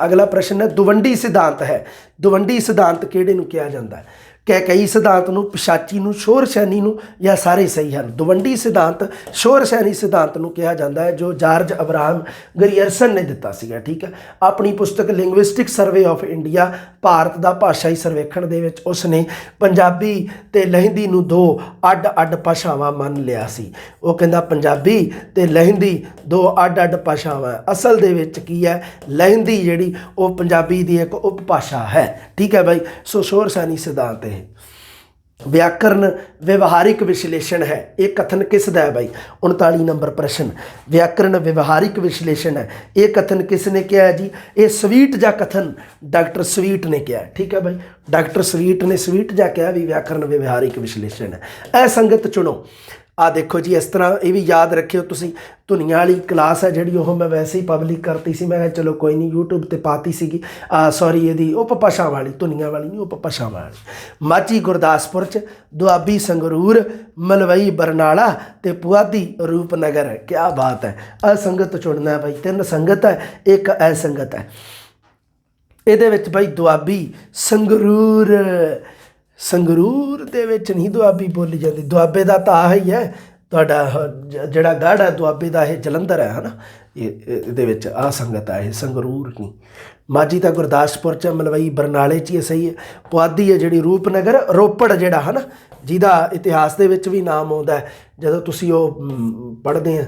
ਅਗਲਾ ਪ੍ਰਸ਼ਨ ਹੈ, ਦੁਵੰਡੀ ਸਿਧਾਂਤ ਹੈ। ਦੁਵੰਡੀ ਸਿਧਾਂਤ ਕਿਹੜੇ ਨੂੰ ਕਿਹਾ ਜਾਂਦਾ ਹੈ? ਕਈ ਸਿਧਾਂਤ ਨੂੰ, ਪਿਸ਼ਾਚੀ ਨੂੰ, ਸ਼ੋਰ ਸ਼ੈਨੀ ਨੂੰ, ਜਾਂ ਸਾਰੇ ਸਹੀ ਹਨ? ਦੁਵੰਡੀ ਸਿਧਾਂਤ ਸ਼ੋਰ ਸ਼ੈਨੀ ਸਿਧਾਂਤ ਨੂੰ ਕਿਹਾ ਜਾਂਦਾ ਹੈ, ਜੋ ਜਾਰਜ ਅਬਰਾਹਮ ਗਰੀਅਰਸਨ ਨੇ ਦਿੱਤਾ ਸੀਗਾ। ਠੀਕ ਹੈ, ਆਪਣੀ ਪੁਸਤਕ linguistic survey of India, Bharat ਦਾ ਭਾਸ਼ਾਈ ਸਰਵੇਖਣ ਦੇ ਵਿੱਚ ਉਸਨੇ ਪੰਜਾਬੀ ਤੇ ਲਹਿੰਦੀ ਨੂੰ ਦੋ ਅੱਡ ਅੱਡ ਭਾਸ਼ਾਵਾਂ ਮੰਨ ਲਿਆ ਸੀ। ਉਹ ਕਹਿੰਦਾ ਪੰਜਾਬੀ ਤੇ ਲਹਿੰਦੀ ਦੋ ਅੱਡ ਅੱਡ ਭਾਸ਼ਾਵਾਂ। ਅਸਲ ਦੇ ਵਿੱਚ ਕੀ ਹੈ? ਲਹਿੰਦੀ ਜਿਹੜੀ ਉਹ ਪੰਜਾਬੀ ਦੀ ਇੱਕ ਉਪ ਭਾਸ਼ਾ ਹੈ। ਠੀਕ ਹੈ ਬਾਈ। ਸੋ ਸ਼ੋਰ ਸ਼ੈਨੀ ਸਿਧਾਂਤ ਇਹ व्याकरण व्यवहारिक विश्लेषण है, ये कथन किसदा है भाई? 39 नंबर प्रश्न, व्याकरण व्यवहारिक विश्लेषण है, ये कथन किसने किया है जी? ये स्वीट जा कथन डॉक्टर स्वीट ने किया है। ठीक है भाई, डॉक्टर स्वीट ने स्वीट जा किया भी व्याकरण व्यवहारिक विश्लेषण है। असंगत चुनो। आ देखो जी, इस तरह ये भी याद रखियो तुसी, धुनिया वाली क्लास है जी, मैं वैसे ही पब्लिक करती सी, मैं चलो कोई नहीं यूट्यूब पर पाती सी। सॉरी ये उपपा छावां वाली, धुनिया वाली नहीं, उपपा छावां वाली। माझी गुरदासपुर च, दुआबी संगरूर, मलवई बरनाला ते पुआधी रूपनगर। क्या बात है। असंगत चुनना है भाई, 3 संगत है, एक असंगत है। ਇਹਦੇ ਵਿੱਚ भाई दुआबी संगरूर, संगरूर ਦੇ ਵਿੱਚ नहीं दुआबी बोली जाती, दुआबे का तो आ ही है ਤੁਹਾਡਾ ਜਿਹੜਾ ਗੜ੍ਹ ਹੈ ਦੁਆਬੇ ਦਾ, ਇਹ ਜਲੰਧਰ ਹੈ ਨਾ, ਇਹਦੇ ਵਿੱਚ ਆ ਸੰਗਤ ਹੈ, ਇਹ ਸੰਗਰੂਰ ਨਹੀਂ। ਮਾਝੀ ਤਾਂ ਗੁਰਦਾਸਪੁਰ 'ਚ, ਮਲਵਈ ਬਰਨਾਲੇ 'ਚ ਹੀ ਸਹੀ ਹੈ। ਪੁਆਧੀ ਹੈ ਜਿਹੜੀ ਰੂਪਨਗਰ, ਰੋਪੜ ਜਿਹੜਾ ਹੈ ਨਾ, ਜਿਹਦਾ ਇਤਿਹਾਸ ਦੇ ਵਿੱਚ ਵੀ ਨਾਮ ਆਉਂਦਾ ਜਦੋਂ ਤੁਸੀਂ ਉਹ ਪੜ੍ਹਦੇ ਆ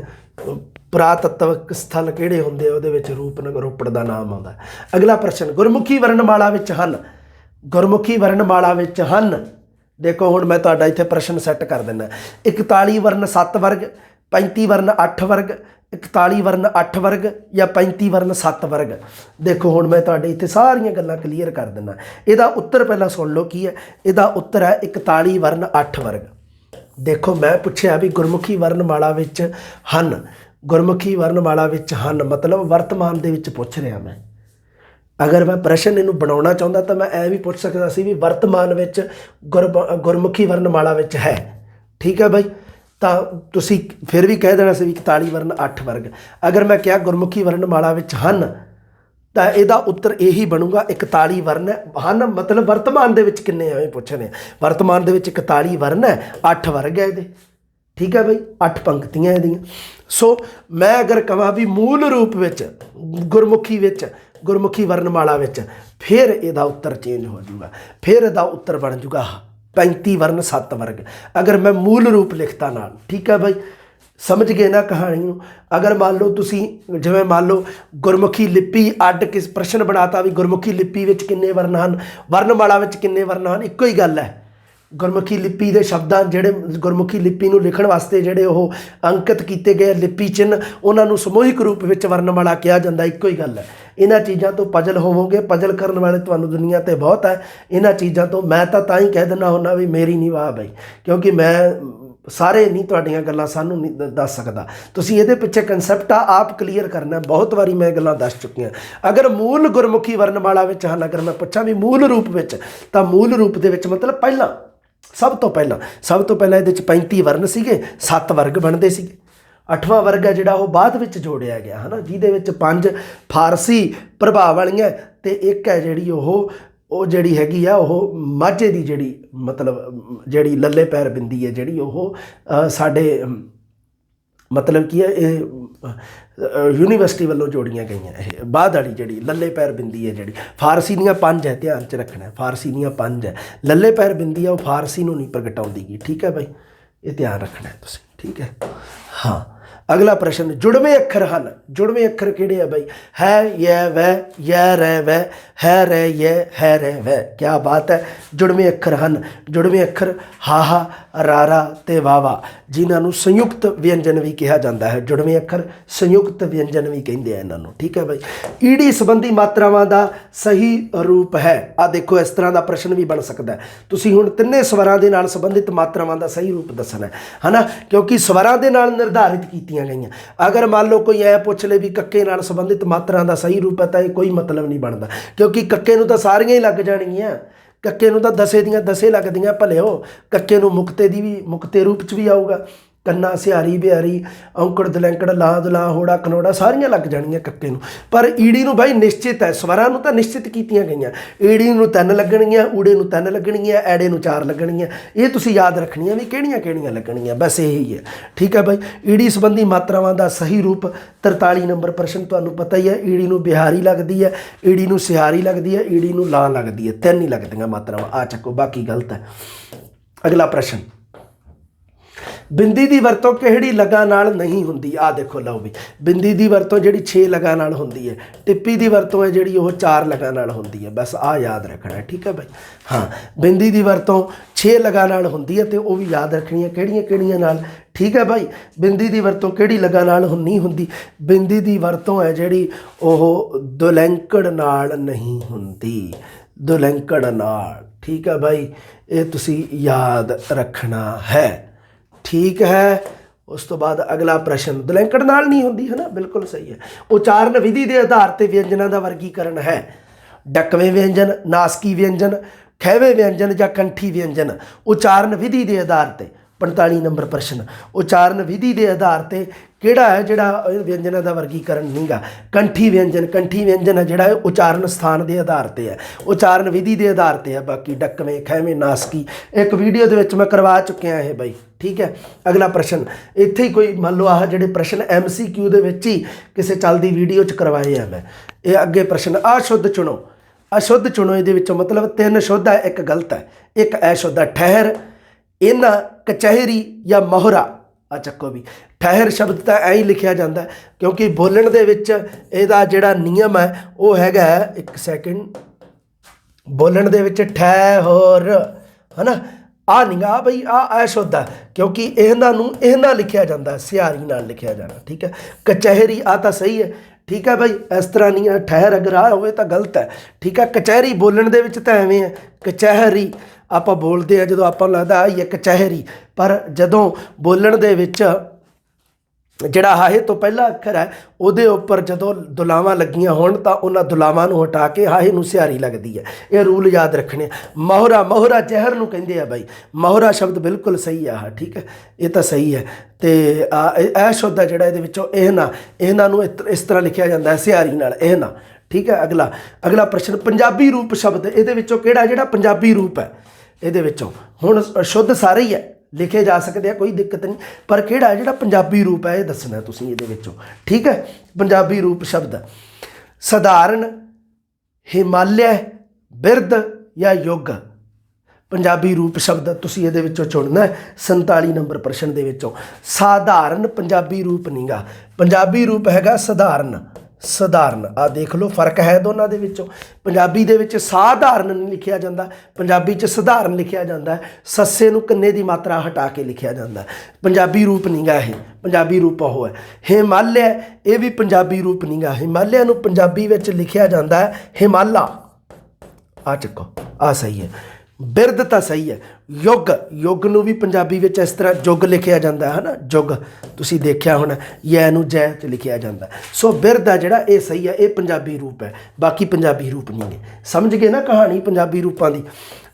ਪੁਰਾਤਤਵਕ ਸਥਲ ਕਿਹੜੇ ਹੁੰਦੇ ਆ, ਉਹਦੇ ਵਿੱਚ ਰੂਪਨਗਰ ਰੋਪੜ ਦਾ ਨਾਮ ਆਉਂਦਾ। ਅਗਲਾ ਪ੍ਰਸ਼ਨ, ਗੁਰਮੁਖੀ ਵਰਣਮਾਲਾ ਵਿੱਚ ਹਨ, ਗੁਰਮੁਖੀ ਵਰਣਮਾਲਾ ਵਿੱਚ ਹਨ। देखो हुण मैं तुहाडा इत्थे प्रश्न सैट कर दिना। 41 वर्ण 7 वर्ग, 35 वर्ण 8 वर्ग, 41 वर्ण 8 वर्ग या 35 वर्ण 7 वर्ग। देखो हुण मैं तुहाडे इत्थे सारियां गल्लां क्लीयर कर दिना। इहदा उत्तर पहलां सुन लो की है। इहदा उत्तर है 41 वर्ण 8 वर्ग। देखो मैं पुछया भी गुरमुखी वर्णमाला विच हन, गुरमुखी वर्णमाला विच हन मतलब वर्तमान दे विच पुछ रहा मैं। अगर मैं प्रश्न इनू बनाना चाहता तो मैं ऐ भी पूछ सकता सी भी वर्तमान विच गुरमुखी वर्णमाला विच है। ठीक है भाई, तो तुसी फिर भी कह देना सी 41 वर्ण 8 वर्ग। अगर मैं क्या गुरमुखी वर्णमाला विच हन तो इहदा उत्तर यही बनूगा 41 वर्ण हन, मतलब वर्तमान दे विच किन्ने एवें पुछने, वर्तमान दे विच 41 वर्ण है, 8 वर्ग है इहदे। ठीक है भाई, 8 पंक्तियां इहदियां। सो मैं अगर कहां भी मूल रूप विच गुरमुखी विच, गुरमुखी वर्णमाला विच, फिर इहदा उत्तर चेंज हो जाऊगा, फिर इहदा उत्तर बन जूगा 35 वर्ण 7 वर्ग। अगर मैं मूल रूप लिखता नाल। ठीक है भाई, समझ गए ना कहानी नूं। अगर मान लो तुसी जिवें मान लो गुरमुखी लिपि अड्ड किस प्रश्न बनाता भी गुरमुखी लिपि विच किन्ने वर्ण हन, वर्णमाला विच किन्ने वर्ण हन, इक्को ही गल है। गुरमुखी लिपि के शब्दां जिहड़े गुरमुखी लिपि नूं लिखण वास्ते जिहड़े ओह अंकित किए गए लिपि चिन्ह, उन्होंने समूहिक रूप विच वर्णमाला कहा जाता, इक्को ही गल है। इन्हां चीज़ों तो पजल होवोगे, पजल करने वाले तुहानूं दुनिया ते बहुत है। इन्हां चीज़ों तो मैं तां ही कह दिंदा हुन्ना भी मेरी नहीं वाह बई, क्योंकि मैं सारे नहीं तुहाडीआं गल्लां सानूं नहीं दस सकदा। तुसीं इहदे पिछे कंसैप्ट आप क्लीयर करना, बहुत बारी मैं गल्लां दस चुकी हाँ। अगर मूल गुरमुखी वर्णमाला विच हन, अगर मैं पुछां भी मूल रूप विच, तां मूल रूप दे विच मतलब पहलां सब तो पहला ये 35 वर्ण सीगे, 7 वर्ग बनते सीगे। 8वां वर्ग है जिहड़ा वो बाद विच जोड़िया गया है ना, जिहदे विच 5 फारसी प्रभाव वालियां ते एक है जिहड़ी ਉਹ ਜਿਹੜੀ ਹੈਗੀ ਆ ਉਹ ਮਾਝੇ ਦੀ ਜਿਹੜੀ मतलब ਜਿਹੜੀ ਲੱਲੇ ਪੈਰ ਬਿੰਦੀ ਹੈ ਜਿਹੜੀ ਉਹ ਸਾਡੇ मतलब ਕੀ ਹੈ ਇਹ यूनीवर्सिटी वालों जोड़ियां गई ये बाद वाली जी लल्ले पैर बिंदी है जी फारसी दियाँ 5 है, ध्यान च रखना, फारसी दियाँ 5 है। लल्ले पैर बिंदी है वो फारसी नूं नहीं प्रगटाउंदी। ठीक है भाई, ये ध्यान रखना है तुसीं। ठीक है हाँ। अगला प्रश्न, जुड़वे अखर हन, जुड़वे अखर किहड़े है भाई? है य वह, य रै वह, है रै य, है रै वह। क्या बात है। जुड़वे अखर हन, जुड़वे अखर हाहा रारा ते वावा, जिन्होंने संयुक्त व्यंजन भी कहा जाता है। जुड़वे अखर संयुक्त व्यंजन भी कहते हैं इन्हों। ठीक है भाई। ईडी संबंधी मात्रावां का सही रूप है। आ देखो इस तरह का प्रश्न भी बन सकता है। तुसीं हुण तिन्ने स्वरां दे नाल संबंधित मात्रावां का सही रूप दसना है ना, क्योंकि स्वरां दे नाल निर्धारित कीतियां गईयां। अगर मान लो कोई ऐ पुछ ले भी कक्के नाल संबंधित मात्रा का सही रूप है तो ये कोई मतलब नहीं बनता, क्योंकि कक्के नूं तां सारियां ही लग जाणगियां। कक्के नूं तां दसे दियां दसे लगदियां भलिओ, कक्के नूं मुक्ते दी भी मुक्ते रूप च भी आऊगा। कन्ना सिहारी बिहारी औंकड़ दलैंकड़ ला दुला होड़ा कनोड़ा सारियां लग जाणियां कक्के नूं। पर ईड़ी नूं भाई निश्चित है, स्वरां नूं तां निश्चित कीतियां गईयां। ईड़ी नूं 3 लगणगियां, ऊड़े नूं 3 लगणगियां, ऐड़े नूं 4 लगणगियां। ये तुसीं याद रखणियां भी किहड़ियां किहड़ियां लगणगियां, बस यही है। ठीक है भाई। ईड़ी संबंधी मात्रावां दा सही रूप 43 नंबर प्रश्न तुहानूं पता ही है। ईड़ी नूं बिहारी लगदी है, ईड़ी नूं सिहारी लगदी है, ईड़ी नूं ला लगदी है। 3 ही लगदियां मात्रावां। आ चक्को, बाकी गलत है। अगला प्रश्न, ਬਿੰਦੀ ਦੀ ਵਰਤੋਂ ਕਿਹੜੀ ਲਗਾ ਨਾਲ ਨਹੀਂ ਹੁੰਦੀ? ਆ ਦੇਖੋ ਲਓ ਵੀ, ਬਿੰਦੀ ਦੀ ਵਰਤੋਂ ਜਿਹੜੀ 6 ਲਗਾ ਨਾਲ ਹੁੰਦੀ ਹੈ, ਟਿੱਪੀ ਦੀ ਵਰਤੋਂ ਹੈ ਜਿਹੜੀ ਉਹ 4 ਲਗਾ ਨਾਲ ਹੁੰਦੀ ਹੈ। ਬਸ ਆ ਯਾਦ ਰੱਖਣਾ ਹੈ, ਠੀਕ ਹੈ ਬਾਈ। ਹਾਂ, ਬਿੰਦੀ ਦੀ ਵਰਤੋਂ 6 ਲਗਾ ਨਾਲ ਹੁੰਦੀ ਹੈ ਤੇ ਉਹ ਵੀ ਯਾਦ ਰੱਖਣੀ ਹੈ ਕਿਹੜੀਆਂ ਕਿਹੜੀਆਂ ਨਾਲ, ਠੀਕ ਹੈ ਬਾਈ। ਬਿੰਦੀ ਦੀ ਵਰਤੋਂ ਕਿਹੜੀ ਲਗਾ ਨਾਲ ਨਹੀਂ ਹੁੰਦੀ? ਬਿੰਦੀ ਦੀ ਵਰਤੋਂ ਹੈ ਜਿਹੜੀ ਉਹ ਦੁਲੈਂਕੜ ਨਾਲ ਨਹੀਂ ਹੁੰਦੀ, ਦੁਲੈਂਕੜ ਨਾਲ, ਠੀਕ ਹੈ ਬਾਈ। ਇਹ ਤੁਸੀਂ ਯਾਦ ਰੱਖਣਾ ਹੈ, ਠੀਕ ਹੈ। ਉਸ ਤੋਂ ਬਾਅਦ ਅਗਲਾ ਪ੍ਰਸ਼ਨ, ਦੁਲੈਂਕੜ ਨਾਲ ਨਹੀਂ ਹੁੰਦੀ, ਹੈ ਨਾ, ਬਿਲਕੁਲ ਸਹੀ ਹੈ। ਉਚਾਰਨ ਵਿਧੀ ਦੇ ਆਧਾਰ ਤੇ ਵਿਅੰਜਨਾਂ ਦਾ ਵਰਗੀਕਰਨ ਹੈ। ਡਕਵੇਂ ਵਿਅੰਜਨ, ਨਾਸਕੀ ਵਿਅੰਜਨ, ਖਹਿਵੇ ਵਿਅੰਜਨ ਜਾਂ ਕੰਠੀ ਵਿਅੰਜਨ। ਉਚਾਰਨ ਵਿਧੀ ਦੇ ਆਧਾਰ ਤੇ 45 ਨੰਬਰ ਪ੍ਰਸ਼ਨ, ਉਚਾਰਨ ਵਿਧੀ ਦੇ ਆਧਾਰ ਤੇ ਕਿਹੜਾ ਹੈ ਜਿਹੜਾ ਵਿਅੰਜਨਾਂ ਦਾ ਵਰਗੀਕਰਨ ਨਹੀਂਗਾ? ਕੰਠੀ ਵਿਅੰਜਨ। ਕੰਠੀ ਵਿਅੰਜਨ ਹੈ ਜਿਹੜਾ ਉਚਾਰਨ ਸਥਾਨ ਦੇ ਆਧਾਰ ਤੇ ਹੈ, ਉਚਾਰਨ ਵਿਧੀ ਦੇ ਆਧਾਰ ਤੇ ਹੈ। ਬਾਕੀ ਡਕਵੇਂ, ਖਹਿਵੇਂ, ਨਾਸਕੀ ਇੱਕ ਵੀਡੀਓ ਦੇ ਵਿੱਚ ਮੈਂ ਕਰਵਾ ਚੁੱਕਿਆ ਇਹ ਬਾਈ, ਠੀਕ ਹੈ। ਅਗਲਾ ਪ੍ਰਸ਼ਨ, ਇੱਥੇ ਹੀ ਕੋਈ ਮੰਨ ਲਓ ਆਹ ਜਿਹੜੇ ਪ੍ਰਸ਼ਨ MCQ ਦੇ ਵਿੱਚ ਹੀ ਕਿਸੇ ਚੱਲਦੀ ਵੀਡੀਓ 'ਚ ਕਰਵਾਏ ਆ ਮੈਂ। ਇਹ ਅੱਗੇ ਪ੍ਰਸ਼ਨ, ਅਸ਼ੁੱਧ ਚੁਣੋ, ਅਸ਼ੁੱਧ ਚੁਣੋ। ਇਹਦੇ ਵਿੱਚੋਂ ਮਤਲਬ 3 ਸ਼ੁੱਧ ਹੈ, 1 ਗਲਤ ਹੈ, 1 ਅਸ਼ੁੱਧ ਹੈ। ਠਹਿਰ, ਇਹਨਾਂ, ਕਚਹਿਰੀ ਜਾਂ ਮੋਹਰਾ। ਆ ਚੱਕੋ ਵੀ, ਠਹਿਰ ਸ਼ਬਦ ਤਾਂ ਐਂ ਹੀ ਲਿਖਿਆ ਜਾਂਦਾ ਕਿਉਂਕਿ ਬੋਲਣ ਦੇ ਵਿੱਚ ਇਹਦਾ ਜਿਹੜਾ ਨਿਯਮ ਹੈ ਉਹ ਹੈਗਾ, 1 ਸੈਕਿੰਡ, ਬੋਲਣ ਦੇ ਵਿੱਚ ਠਹਿਰ, ਹੈ ਨਾ। ਆ ਨਹੀਂ ਆ ਬਈ, ਆ ਅਸ਼ੁੱਧ ਹੈ ਕਿਉਂਕਿ ਇਹਨਾਂ ਨੂੰ ਇਹਨਾਂ ਲਿਖਿਆ ਜਾਂਦਾ, ਸਿਹਾਰੀ ਨਾਲ ਲਿਖਿਆ ਜਾਣਾ, ਠੀਕ ਹੈ। ਕਚਹਿਰੀ ਆ ਤਾਂ ਸਹੀ ਹੈ, ਠੀਕ ਹੈ ਬਾਈ, ਇਸ ਤਰ੍ਹਾਂ ਨਹੀਂ ਹੈ। ਠਹਿਰ ਅਗਰ ਆ ਹੋਵੇ ਤਾਂ ਗਲਤ ਹੈ, ਠੀਕ ਹੈ। ਕਚਹਿਰੀ ਬੋਲਣ ਦੇ ਵਿੱਚ ਤਾਂ ਐਵੇਂ ਹੈ, ਕਚਹਿਰੀ ਆਪਾਂ ਬੋਲਦੇ ਹਾਂ ਜਦੋਂ ਆਪਾਂ ਨੂੰ ਲੱਗਦਾ ਆਈ ਹੈ ਕਚਹਿਰੀ, ਪਰ ਜਦੋਂ ਬੋਲਣ ਦੇ ਵਿੱਚ ਜਿਹੜਾ ਹਾਹੇ ਤੋਂ ਪਹਿਲਾ ਅੱਖਰ ਹੈ ਉਹਦੇ ਉੱਪਰ ਜਦੋਂ ਦੁਲਾਵਾਂ ਲੱਗੀਆਂ ਹੋਣ ਤਾਂ ਉਹਨਾਂ ਦੁਲਾਵਾਂ ਨੂੰ ਹਟਾ ਕੇ ਹਾਹੇ ਨੂੰ ਸਿਹਾਰੀ ਲੱਗਦੀ ਹੈ। ਇਹ ਰੂਲ ਯਾਦ ਰੱਖਣੇ। ਮੋਹਰਾ, ਮੋਹਰਾ ਜ਼ਹਿਰ ਨੂੰ ਕਹਿੰਦੇ ਆ ਬਾਈ, ਮੋਹਰਾ ਸ਼ਬਦ ਬਿਲਕੁਲ ਸਹੀ ਆ, ਠੀਕ ਹੈ, ਇਹ ਤਾਂ ਸਹੀ ਹੈ। ਅਤੇ ਇਹ ਸ਼ਬਦ ਹੈ ਜਿਹੜਾ ਇਹਦੇ ਵਿੱਚੋਂ ਇਹਨਾਂ, ਇਹਨਾਂ ਨੂੰ ਇਸ ਤਰ੍ਹਾਂ ਲਿਖਿਆ ਜਾਂਦਾ ਹੈ ਸਿਹਾਰੀ ਨਾਲ, ਇਹਨਾਂ, ਠੀਕ ਹੈ। ਅਗਲਾ ਪ੍ਰਸ਼ਨ, ਪੰਜਾਬੀ ਰੂਪ ਸ਼ਬਦ, ਇਹਦੇ ਵਿੱਚੋਂ ਕਿਹੜਾ ਜਿਹੜਾ ਪੰਜਾਬੀ ਰੂਪ ਹੈ? ਇਹਦੇ ਵਿੱਚੋਂ ਹੁਣ ਸ਼ੁੱਧ ਸਾਰੇ ਹੀ ਹੈ, ਲਿਖੇ ਜਾ ਸਕਦੇ ਆ, ਕੋਈ ਦਿੱਕਤ ਨਹੀਂ, ਪਰ ਕਿਹੜਾ ਜਿਹੜਾ ਪੰਜਾਬੀ ਰੂਪ ਹੈ ਇਹ ਦੱਸਣਾ ਤੁਸੀਂ ਇਹਦੇ ਵਿੱਚੋਂ, ਠੀਕ ਹੈ। ਪੰਜਾਬੀ ਰੂਪ ਸ਼ਬਦ, ਸਧਾਰਨ, ਹਿਮਾਲਿਆ, ਬਿਰਧ ਜਾਂ ਯੁੱਗ। ਪੰਜਾਬੀ ਰੂਪ ਸ਼ਬਦ ਤੁਸੀਂ ਇਹਦੇ ਵਿੱਚੋਂ ਚੁਣਨਾ 47 ਨੰਬਰ ਪ੍ਰਸ਼ਨ ਦੇ ਵਿੱਚੋਂ। ਸਾਧਾਰਨ ਪੰਜਾਬੀ ਰੂਪ ਨਹੀਂਗਾ, ਪੰਜਾਬੀ ਰੂਪ ਹੈਗਾ ਸਧਾਰਨ, ਸਧਾਰਨ। ਆ ਦੇਖ ਲਓ ਫਰਕ ਹੈ ਦੋਨਾਂ ਦੇ ਵਿੱਚੋਂ। ਪੰਜਾਬੀ ਦੇ ਵਿੱਚ ਸਾਧਾਰਨ ਨਹੀਂ ਲਿਖਿਆ ਜਾਂਦਾ, ਪੰਜਾਬੀ 'ਚ ਸਧਾਰਨ ਲਿਖਿਆ ਜਾਂਦਾ ਹੈ। ਸੱਸੇ ਨੂੰ ਕੰਨੇ ਦੀ ਮਾਤਰਾ ਹਟਾ ਕੇ ਲਿਖਿਆ ਜਾਂਦਾ। ਪੰਜਾਬੀ ਰੂਪ ਨਹੀਂਗਾ ਇਹ, ਪੰਜਾਬੀ ਰੂਪ ਉਹ ਹੈ। ਹਿਮਾਲਿਆ, ਇਹ ਵੀ ਪੰਜਾਬੀ ਰੂਪ ਨਹੀਂਗਾ, ਹਿਮਾਲਿਆ ਨੂੰ ਪੰਜਾਬੀ ਵਿੱਚ ਲਿਖਿਆ ਜਾਂਦਾ ਹੈ ਹਿਮਾਲਾ। ਆ ਚੱਕੋ, ਆ ਸਹੀ ਹੈ। ਬਿਰਧ ਤਾਂ ਸਹੀ ਹੈ। ਯੁੱਗ, ਯੁੱਗ ਨੂੰ ਵੀ ਪੰਜਾਬੀ ਵਿੱਚ ਇਸ ਤਰ੍ਹਾਂ ਯੁੱਗ ਲਿਖਿਆ ਜਾਂਦਾ ਹੈ ਨਾ, ਯੁੱਗ ਤੁਸੀਂ ਦੇਖਿਆ ਹੋਣਾ, ਯੈ ਨੂੰ ਜੈ 'ਚ ਲਿਖਿਆ ਜਾਂਦਾ। ਸੋ ਬਿਰਧ ਆ ਜਿਹੜਾ ਇਹ ਸਹੀ ਹੈ, ਇਹ ਪੰਜਾਬੀ ਰੂਪ ਹੈ, ਬਾਕੀ ਪੰਜਾਬੀ ਰੂਪ ਨਹੀਂ ਨੇ। ਸਮਝ ਗਏ ਨਾ ਕਹਾਣੀ ਪੰਜਾਬੀ ਰੂਪਾਂ ਦੀ।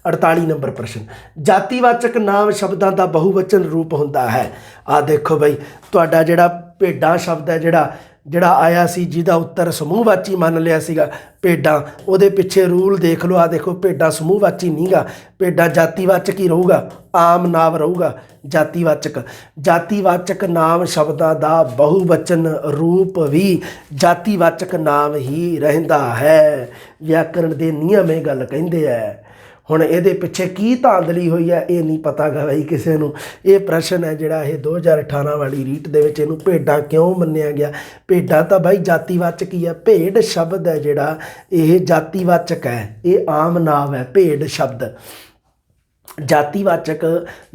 48 ਨੰਬਰ ਪ੍ਰਸ਼ਨ, ਜਾਤੀਵਾਚਕ ਨਾਮ ਸ਼ਬਦਾਂ ਦਾ ਬਹੁਵਚਨ ਰੂਪ ਹੁੰਦਾ ਹੈ। ਆ ਦੇਖੋ ਬਈ, ਤੁਹਾਡਾ ਜਿਹੜਾ ਭੇਡਾਂ ਸ਼ਬਦ ਹੈ ਜਿਹੜਾ ਆਇਆ ਸੀ, ਜਿਹਦਾ ਉੱਤਰ ਸਮੂਹਵਾਚੀ ਮੰਨ ਲਿਆ ਸੀਗਾ ਭੇਡਾਂ, ਉਹਦੇ ਪਿੱਛੇ ਰੂਲ ਦੇਖ ਲਓ। ਆ ਦੇਖੋ, ਭੇਡਾਂ ਸਮੂਹਵਾਚੀ ਨਹੀਂਗਾ, ਭੇਡਾਂ ਜਾਤੀਵਾਚਕ ਹੀ ਰਹੂਗਾ, ਆਮ ਨਾਮ ਰਹੂਗਾ ਜਾਤੀਵਾਚਕ। ਜਾਤੀਵਾਚਕ ਨਾਮ ਸ਼ਬਦਾਂ ਦਾ ਬਹੁਵਚਨ ਰੂਪ ਵੀ ਜਾਤੀਵਾਚਕ ਨਾਮ ਹੀ ਰਹਿੰਦਾ ਹੈ। ਵਿਆਕਰਣ ਦੇ ਨਿਯਮ ਇਹ ਗੱਲ ਕਹਿੰਦੇ ਹੈ। ਹੁਣ ਇਹਦੇ ਪਿੱਛੇ ਕੀ ਧਾਂਦਲੀ ਹੋਈ ਹੈ ਇਹ ਨਹੀਂ ਪਤਾ ਗਾ ਬਈ ਕਿਸੇ ਨੂੰ। ਇਹ ਪ੍ਰਸ਼ਨ ਹੈ ਜਿਹੜਾ ਇਹ 2018 ਵਾਲੀ ਰੀਟ ਦੇ ਵਿੱਚ ਇਹਨੂੰ ਭੇਡਾਂ ਕਿਉਂ ਮੰਨਿਆ ਗਿਆ? ਭੇਡਾਂ ਤਾਂ ਬਾਈ ਜਾਤੀਵਾਚਕ ਹੀ ਹੈ। ਭੇਡ ਸ਼ਬਦ ਹੈ ਜਿਹੜਾ ਇਹ ਜਾਤੀਵਾਚਕ ਹੈ, ਇਹ ਆਮ ਨਾਮ ਹੈ। ਭੇਡ ਸ਼ਬਦ ਜਾਤੀਵਾਚਕ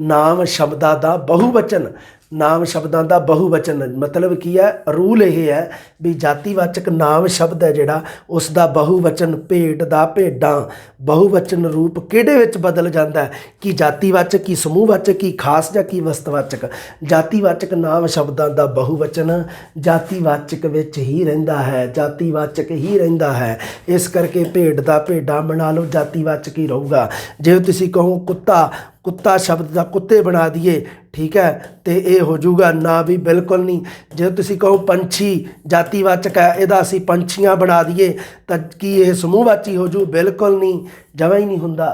ਨਾਮ ਸ਼ਬਦਾਂ ਦਾ ਬਹੁਵਚਨ, ਨਾਮ ਸ਼ਬਦਾਂ ਦਾ ਬਹੁਵਚਨ ਮਤਲਬ ਕੀ ਹੈ? ਰੂਲ ਇਹ ਹੈ ਵੀ ਜਾਤੀਵਾਚਕ ਨਾਮ ਸ਼ਬਦ ਹੈ ਜਿਹੜਾ ਉਸ ਦਾ ਬਹੁਵਚਨ, ਭੇਡ ਦਾ ਭੇਡਾਂ, ਬਹੁਵਚਨ ਰੂਪ ਕਿਹੜੇ ਵਿੱਚ ਬਦਲ ਜਾਂਦਾ ਹੈ? ਕਿ ਜਾਤੀਵਾਚਕ, ਕੀ ਸਮੂਹਵਾਚਕ, ਕੀ ਖਾਸ ਜਾਂ ਕੀ ਵਸਤਵਾਚਕ? ਜਾਤੀਵਾਚਕ ਨਾਮ ਸ਼ਬਦਾਂ ਦਾ ਬਹੁਵਚਨ ਜਾਤੀਵਾਚਕ ਵਿੱਚ ਹੀ ਰਹਿੰਦਾ ਹੈ, ਜਾਤੀਵਾਚਕ ਹੀ ਰਹਿੰਦਾ ਹੈ। ਇਸ ਕਰਕੇ ਭੇਡ ਦਾ ਭੇਡਾਂ ਬਣਾ ਲਓ, ਜਾਤੀਵਾਚਕ ਹੀ ਰਹੂਗਾ। ਜੇ ਤੁਸੀਂ ਕਹੋ ਕੁੱਤਾ, ਕੁੱਤਾ ਸ਼ਬਦ ਦਾ ਕੁੱਤੇ ਬਣਾ ਦਈਏ, ਠੀਕ ਹੈ, ਤੇ ਇਹ ਹੋ ਜਾਊਗਾ ਨਾ ਵੀ, ਬਿਲਕੁਲ ਨਹੀਂ। ਜੇ ਤੁਸੀਂ ਕਹੋ ਪੰਛੀ ਜਾਤੀਵਾਚਕ ਹੈ, ਇਹਦਾ ਅਸੀਂ ਪੰਛੀਆਂ ਬਣਾ ਦਈਏ ਤਾਂ ਕੀ ਇਹ ਸਮੂਹਵਾਚੀ ਹੋ ਜੂ? ਬਿਲਕੁਲ ਨਹੀਂ, ਜਮਾਂ ਹੀ ਨਹੀਂ ਹੁੰਦਾ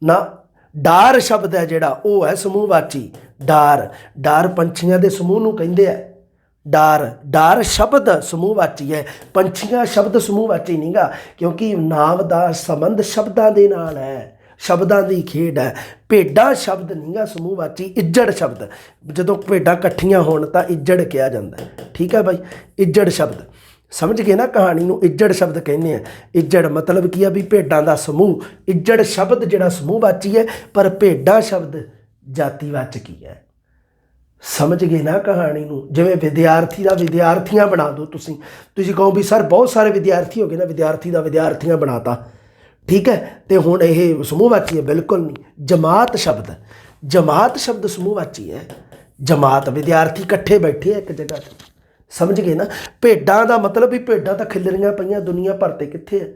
ਨਾ। ਡਾਰ ਸ਼ਬਦ ਹੈ ਜਿਹੜਾ ਉਹ ਹੈ ਸਮੂਹਵਾਚੀ। ਡਾਰ, ਡਾਰ ਪੰਛੀਆਂ ਦੇ ਸਮੂਹ ਨੂੰ ਕਹਿੰਦੇ ਆ। ਡਾਰ, ਡਾਰ ਸ਼ਬਦ ਸਮੂਹਵਾਚੀ ਹੈ, ਪੰਛੀਆਂ ਸ਼ਬਦ ਸਮੂਹਵਾਚੀ ਨਹੀਂਗਾ, ਕਿਉਂਕਿ ਨਾਮ ਦਾ ਸੰਬੰਧ ਸ਼ਬਦਾਂ ਦੇ ਨਾਲ ਹੈ। शब्दां दी खेड है। भेडां शब्द नहींगा समूहवाची, इज्जड़ शब्द, जदों भेडां इकट्ठियां होण तां इज्जड़ कहा जाता है। ठीक है भाई, इज्जड़ शब्द समझ गए ना, कहानी नूं इज्जड़ शब्द कहने हैं। इज्जड़ मतलब की है भी भेडां दा समूह, इज्जड़ शब्द जिहड़ा समूहवाची है, पर भेडां शब्द जातिवाचक ही है। समझ गए ना कहानी नूं। जिवें विद्यार्थी का विद्यार्थियां बना दो, तुसीं कहो भी सर बहुत सारे विद्यार्थी हो गए ना, विद्यार्थी का विद्यार्थियां बनाता, ठीक है, तो हुण यह समूहवाची है? बिल्कुल नहीं। जमात शब्द समूहवाची है। जमात विद्यार्थी इकट्ठे बैठे एक जगह, समझ गए ना। भेडां का मतलब भी भेडां तां खिलरियां पईयां दुनिया भर ते कित्थे है,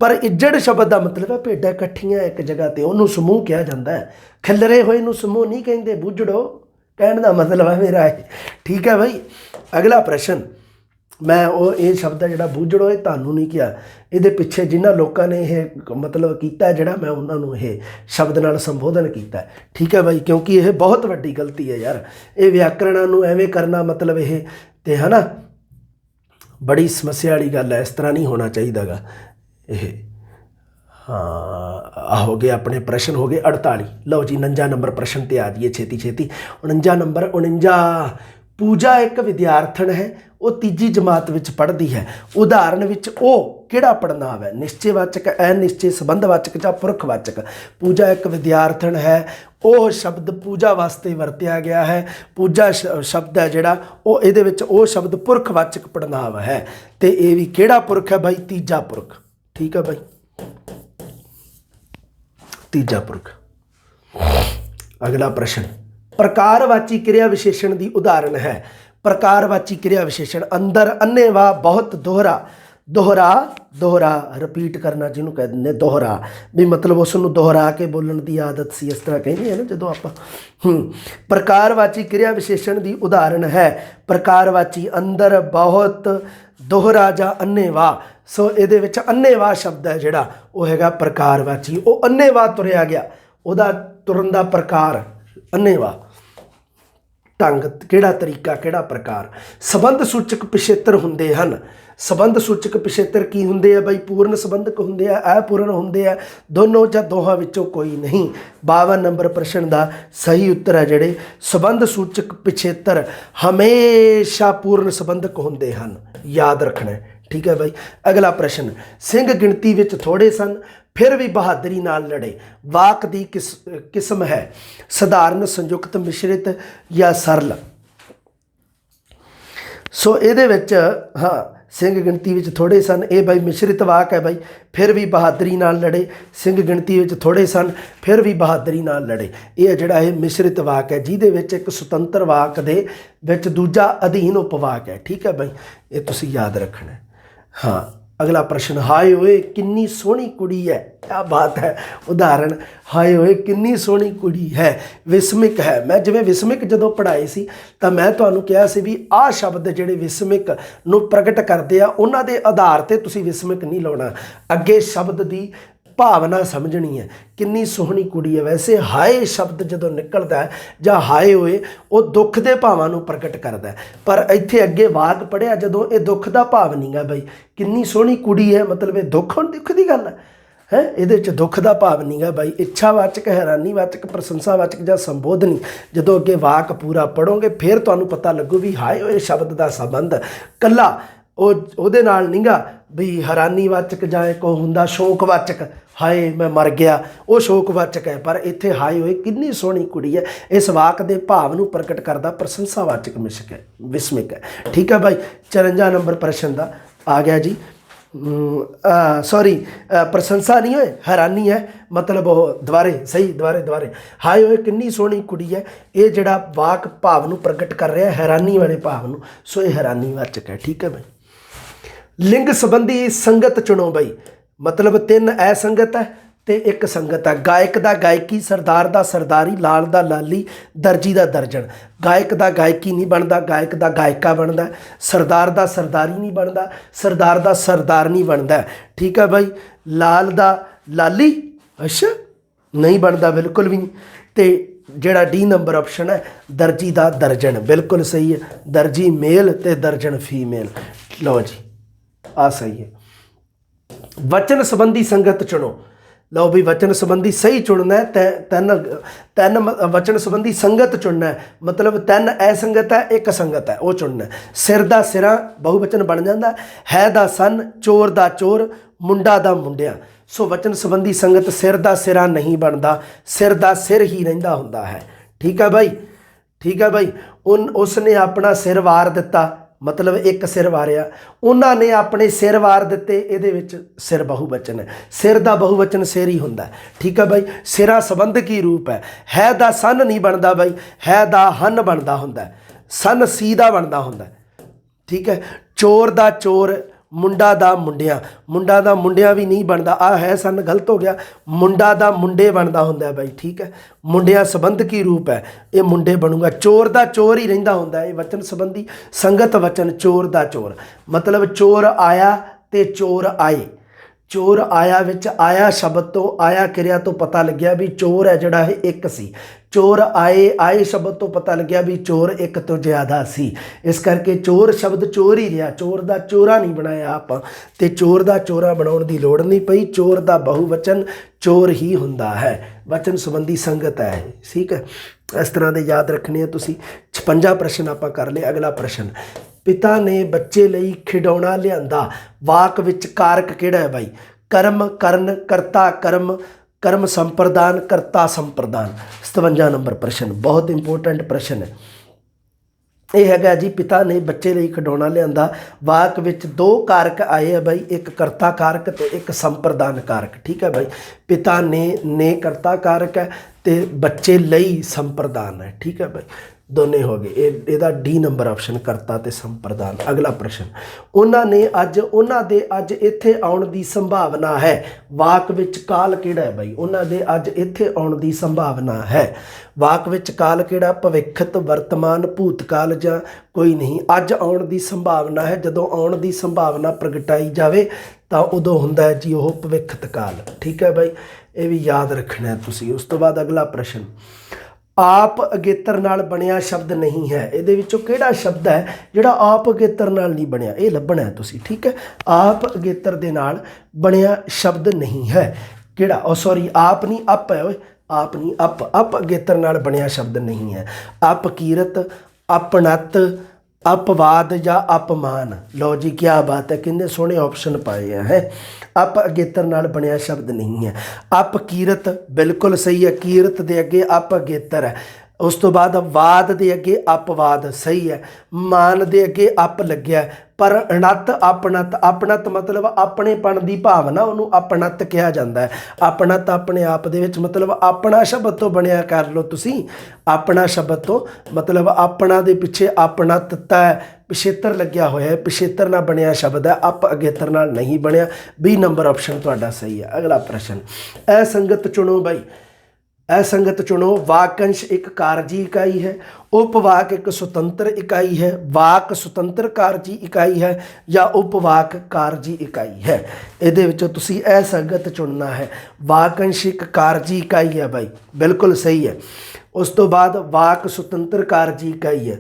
पर इज्जड़ शब्द का मतलब है भेडां इकट्ठियां एक जगह ते, उन्होंने समूह कहा जाता है। खिलरे होए नूं समूह नहीं कहिंदे, बुझड़ो कहने का मतलब है मेरा है। ठीक है भाई, अगला प्रश्न, मैं वो ये शब्द है जिहड़ा बुझड़ो, ये तुहानूं नहीं किया, ये पिछे जिन्हां लोगों ने यह मतलब किया जिहड़ा मैं उन्होंने ये शब्द नाल संबोधन किया। ठीक है भाई, क्योंकि यह बहुत वड्डी गलती है यार, ये व्याकरण नूं एवें करना, मतलब ये तो है ना, बड़ी समस्या वाली गल है। इस तरह नहीं होना चाहिए गा ये। हाँ, हो गए अपने प्रश्न, हो गए 48। लो जी 49 नंबर प्रश्न ते आ जाइए छेती छेती। 49 नंबर, 49, पूजा एक विद्यार्थन है, वो तीजी जमात विच पढ़ती है। उदाहरण विच ओ किहड़ा पढ़नाव है? निश्चयवाचक, अनिश्चय, संबंधवाचक या पुरखवाचक? पूजा एक विद्यार्थन है, ਉਹ शब्द पूजा वास्ते वरत्या गया है। पूजा शब्द है जिहड़ा ਉਹ ਇਹਦੇ ਵਿੱਚ ਉਹ शब्द पुरखवाचक पढ़नाव है, तो ये भी किहड़ा पुरख है भाई? तीजा पुरख। ठीक है भाई, तीजा पुरख। अगला प्रश्न, प्रकारवाची क्रिया विशेषण की उदाहरण है। प्रकारवाची क्रिया विशेषण, अंदर, अन्नेवाह, बहुत, दोहरा, दोहरा रिपीट करना जिन्हों कह देंगे दोहरा, भी मतलब उसनूं दोहरा के बोलने की आदत सी, इस तरह कहते हैं ना जो आप। प्रकारवाची क्रिया विशेषण की उदाहरण है। प्रकारवाची अंदर, बहुत, दोहरा जा अन्नेवाह। सो ये अन्नेवाह शब्द है जिहड़ा वो हैगा प्रकारवाची। वो अन्नेवाह तुरया गया, उहदा तुरन दा प्रकार अन्नेवाह, ढंग किहड़ा तरीका, किहड़ा प्रकार। संबंध सूचक पिछेतर हुंदे हन। संबंध सूचक पिछेतर की हुंदे आ भाई? पूर्ण संबंधक हुंदे आ, अपूर्ण हुंदे आ, दोनों या दोहां विचों कोई नहीं। 52 नंबर प्रश्न का सही उत्तर है जिहड़े संबंध सूचक पिछेतर हमेशा पूर्ण संबंधक हुंदे हन, याद रखना है। ठीक है भाई, अगला प्रश्न, सिंह गिणती विच थोड़े सन फिर भी बहादरी नाल लड़े, वाक दी किस्म है? सधारण, संयुक्त, मिश्रित या सरल? सो ये हाँ, सिंह गिणती विच थोड़े सन, ये भाई मिश्रित वाक है भाई। फिर भी बहादरी नाल लड़े, सिंह गिणती विच थोड़े सन फिर भी बहादरी नाल लड़े, ये जिहड़ा है मिश्रित वाक है, जिहदे विच एक सुतंत्र वाक दे विच दूजा अधीन उपवाक है। ठीक है भाई, ये तुसीं याद रखना है। हाँ, अगला प्रश्न, हाय ओए किन्नी सोहनी कुड़ी है। क्या बात है, उदाहरण, हाय ओए किन्नी सोहनी कुड़ी है, विस्मिक है। मैं जिवें विस्मिक जदों पढ़ाई सी तां मैं तुहानूं कहा सी भी आह शब्द जिहड़े विस्मिक नूं प्रगट करदे आ, उन्हां दे आधार ते तुसीं विस्मिक नहीं लाउणा, अगे शब्द दी भावना समझनी है। किन्नी सोहनी कुड़ी है, वैसे हाय शब्द जदों निकलता है जां हाय होए वो दुख के भावां नूं प्रगट करता है, पर इत्थे अगे वाक पढ़िया जदों ये दुख का भाव नहीं गा बई। किन्नी सोहनी कुड़ी है मतलब ये दुख की गल है, ये दुख का भाव नहीं गा बई। इच्छावाचक, हैरानीवाचक, प्रशंसावाचक या संबोधनी, जदों अगे वाक पूरा पढ़ोगे फिर तुहानूं पता लगू भी हाय होए शब्द का संबंध कला ਉਹਦੇ ਨਾਲ ਨੀਗਾ भी हैरानीवाचक ਜਾਂ एक ਹੁੰਦਾ शोकवाचक, हाय मैं मर गया, वो शोकवाचक है, पर इत्थे हाय होए किन्नी सोहनी कुड़ी है इस वाक के भाव नूं प्रगट करदा प्रशंसावाचक विस्मिक है। ठीक है भाई, 54 नंबर प्रश्न का आ गया जी। सॉरी, प्रशंसा नहीं होए, हैरानी है, मतलब वो दुबारे सही, दुबारे हाय होए किन्नी सोहनी कुड़ी है, ये जिहड़ा वाक भाव नूं प्रगट कर रहा है हैरानी वाले भाव नूं, सो ये हैरानीवाचक है। ठीक है भाई, लिंग संबंधी संगत चुनो बई, मतलब 3 असंगत है तो 1 संगत है। गायक दा गायकी, सरदार दा सरदारी, लाल दा लाली, दर्जी दा दर्जन। गायक दा गायकी नहीं बनता, गायक दा गायका बनता, सरदार दा सरदारी नहीं बनता, सरदार दा सरदारनी बनता। ठीक है भाई, लाल दा लाली, अच्छा नहीं बनता बिल्कुल भी नहीं। तो जिहड़ा डी नंबर ऑप्शन है दर्जी दा दर्जन, बिल्कुल सही है, दर्जी मेल तो दर्जन फीमेल। लो जी आ सही है। वचन संबंधी संगत चुनो, लो भी वचन संबंधी सही चुनना है। तीन तीन वचन संबंधी संगत चुनना है, मतलब तीन असंगत है एक संगत है वो चुनना है। सिर दा सिरा बहुवचन बन जाता है दा सन, चोर दा चोर, मुंडा दा मुंडिया। सो वचन संबंधी संगत सिर दा सिरा नहीं बनता, सिर दा सिर ही रहिंदा हुंदा है। ठीक है भाई, ठीक है भाई। उसने अपना सिर वार दिता, मतलब एक सिर वारिया, उन्होंने अपने सिर वार दिते, ये सिर बहुवचन है। सिर का बहुवचन सिर ही होंदा। ठीक है भाई। सिरा संबंध की रूप है दा सन नहीं बनता भाई, है दा हन बनता होंदा, सन सी दा बनता होंदा। ठीक है। चोर दा चोर, मुंडा दा मुंडिया, मुंडा दा मुंडिया भी नहीं बनता, आ है सन गलत हो गया, मुंडा दा मुंडे बनता होंदा भाई। ठीक है। मुंडिया संबंध की रूप है, ये मुंडे बनूगा। चोर दा चोर ही रहिंदा होंदा, ये वचन संबंधी संगत वचन चोर दा चोर, मतलब चोर आया ते चोर आए। चोर आया विच आया शब्द तो आया क्रिया तो पता लग्या भी चोर है जिहड़ा है एक सी। चोर आए आए शब्द तो पता लग्या भी चोर एक तो ज़्यादा सी। इस करके चोर शब्द चोर ही रहा, चोर दा चोरा नहीं बनाया आप, ते चोर दा चोरा बनाउण दी लोड़ नहीं पई। चोर दा बहुवचन चोर ही हुंदा है, वचन संबंधी संगत है। ठीक है। इस तरह के याद रखने हैं तुसी। 56 प्रश्न आपां कर लिया। अगला प्रश्न, पिता ने बच्चे लई खिडौना लिआंदा, वाक विच कारक किहड़ा है भाई? कर्म, करण, करता, कर्म, कर्म संप्रदान, करता संप्रदान। 57 नंबर प्रश्न, बहुत इंपोर्टेंट प्रश्न है। यह हैगा जी, पिता ने बच्चे लिए खिडौना लिआंदा, वाक विच दो कारक आए है भाई, एक करता कारक तो एक संप्रदान कारक। ठीक है भाई। पिता ने करता कारक है तो बच्चे लई संप्रदान है। ठीक है भाई, दोने हो गए। ਇਹਦਾ डी नंबर ऑप्शन करता ते संप्रदान। अगला प्रश्न, उन्होंने अज इत्थे आउण दी संभावना है, वाक विच काल किहड़ा है भाई? उन्होंने अज इत्थे आउण दी संभावना है, वाक विच काल किहड़ा? भविष्यत, वर्तमान, भूतकाल जां कोई नहीं। अज आउण दी संभावना है, जदों आउण दी संभावना प्रगटाई जाए तो उदों हुंदा है जी वो भविष्यत काल। ठीक है भाई, ये भी याद रखना है तुसीं। उस तो बाद अगला प्रश्न, आप अगेतर नाल बनिया शब्द नहीं है, ये विचों किहड़ा शब्द है जिहड़ा आप अगेतर नाल नहीं बनिया? ये लभना है तुसीं। ठीक है। आप अगेतर दे नाल बनिया शब्द नहीं है, किहड़ा? सॉरी, आप नहीं, अप है। आप नहीं, अप अगेतर नाल बनिया शब्द नहीं है। अपकीरत, अपनत, अपवाद या अपमान। लो जी, क्या बात है, कितने सोहने ऑप्शन पाए हैं। अप अगेतर नाल बनिया शब्द नहीं है। अपकीरत बिल्कुल सही है, कीरत दे अगे अप अगेतर है। उस तो बाद वाद दे अगे अपवाद सही है, मान दे अगे अप लग्या है। पर अणत, अपनत, अपनत मतलब अपनेपन की भावना, उन्होंने अपनत कहा जाता है। अपनत अपने आप दे विच मतलब अपना शब्द तो बनिया कर लो तुसी, अपना शब्द तो मतलब अपना दे पिछे अपनत तय पिछेतर लग्या होया है, पिछेतर ना बनिया शब्द है, अप अगेतर नाल नहीं बनिया। बी नंबर ऑप्शन तुहाडा सही है। अगला प्रश्न, असंगत चुनो भाई, असंगत चुनो। वाकंश एक कारजी इकाई है, उपवाक एक स्वतंत्र इकाई है, वाक स्वतंत्र कारजी इकाई है या उपवाक कारजी इकाई है? ਇਹਦੇ ਵਿੱਚੋਂ ਤੁਸੀਂ असंगत चुनना है। वाकंश एक कारजी इकाई है भाई, बिल्कुल सही है। उस तो बाद वाक स्वतंत्र कारजी इकाई है,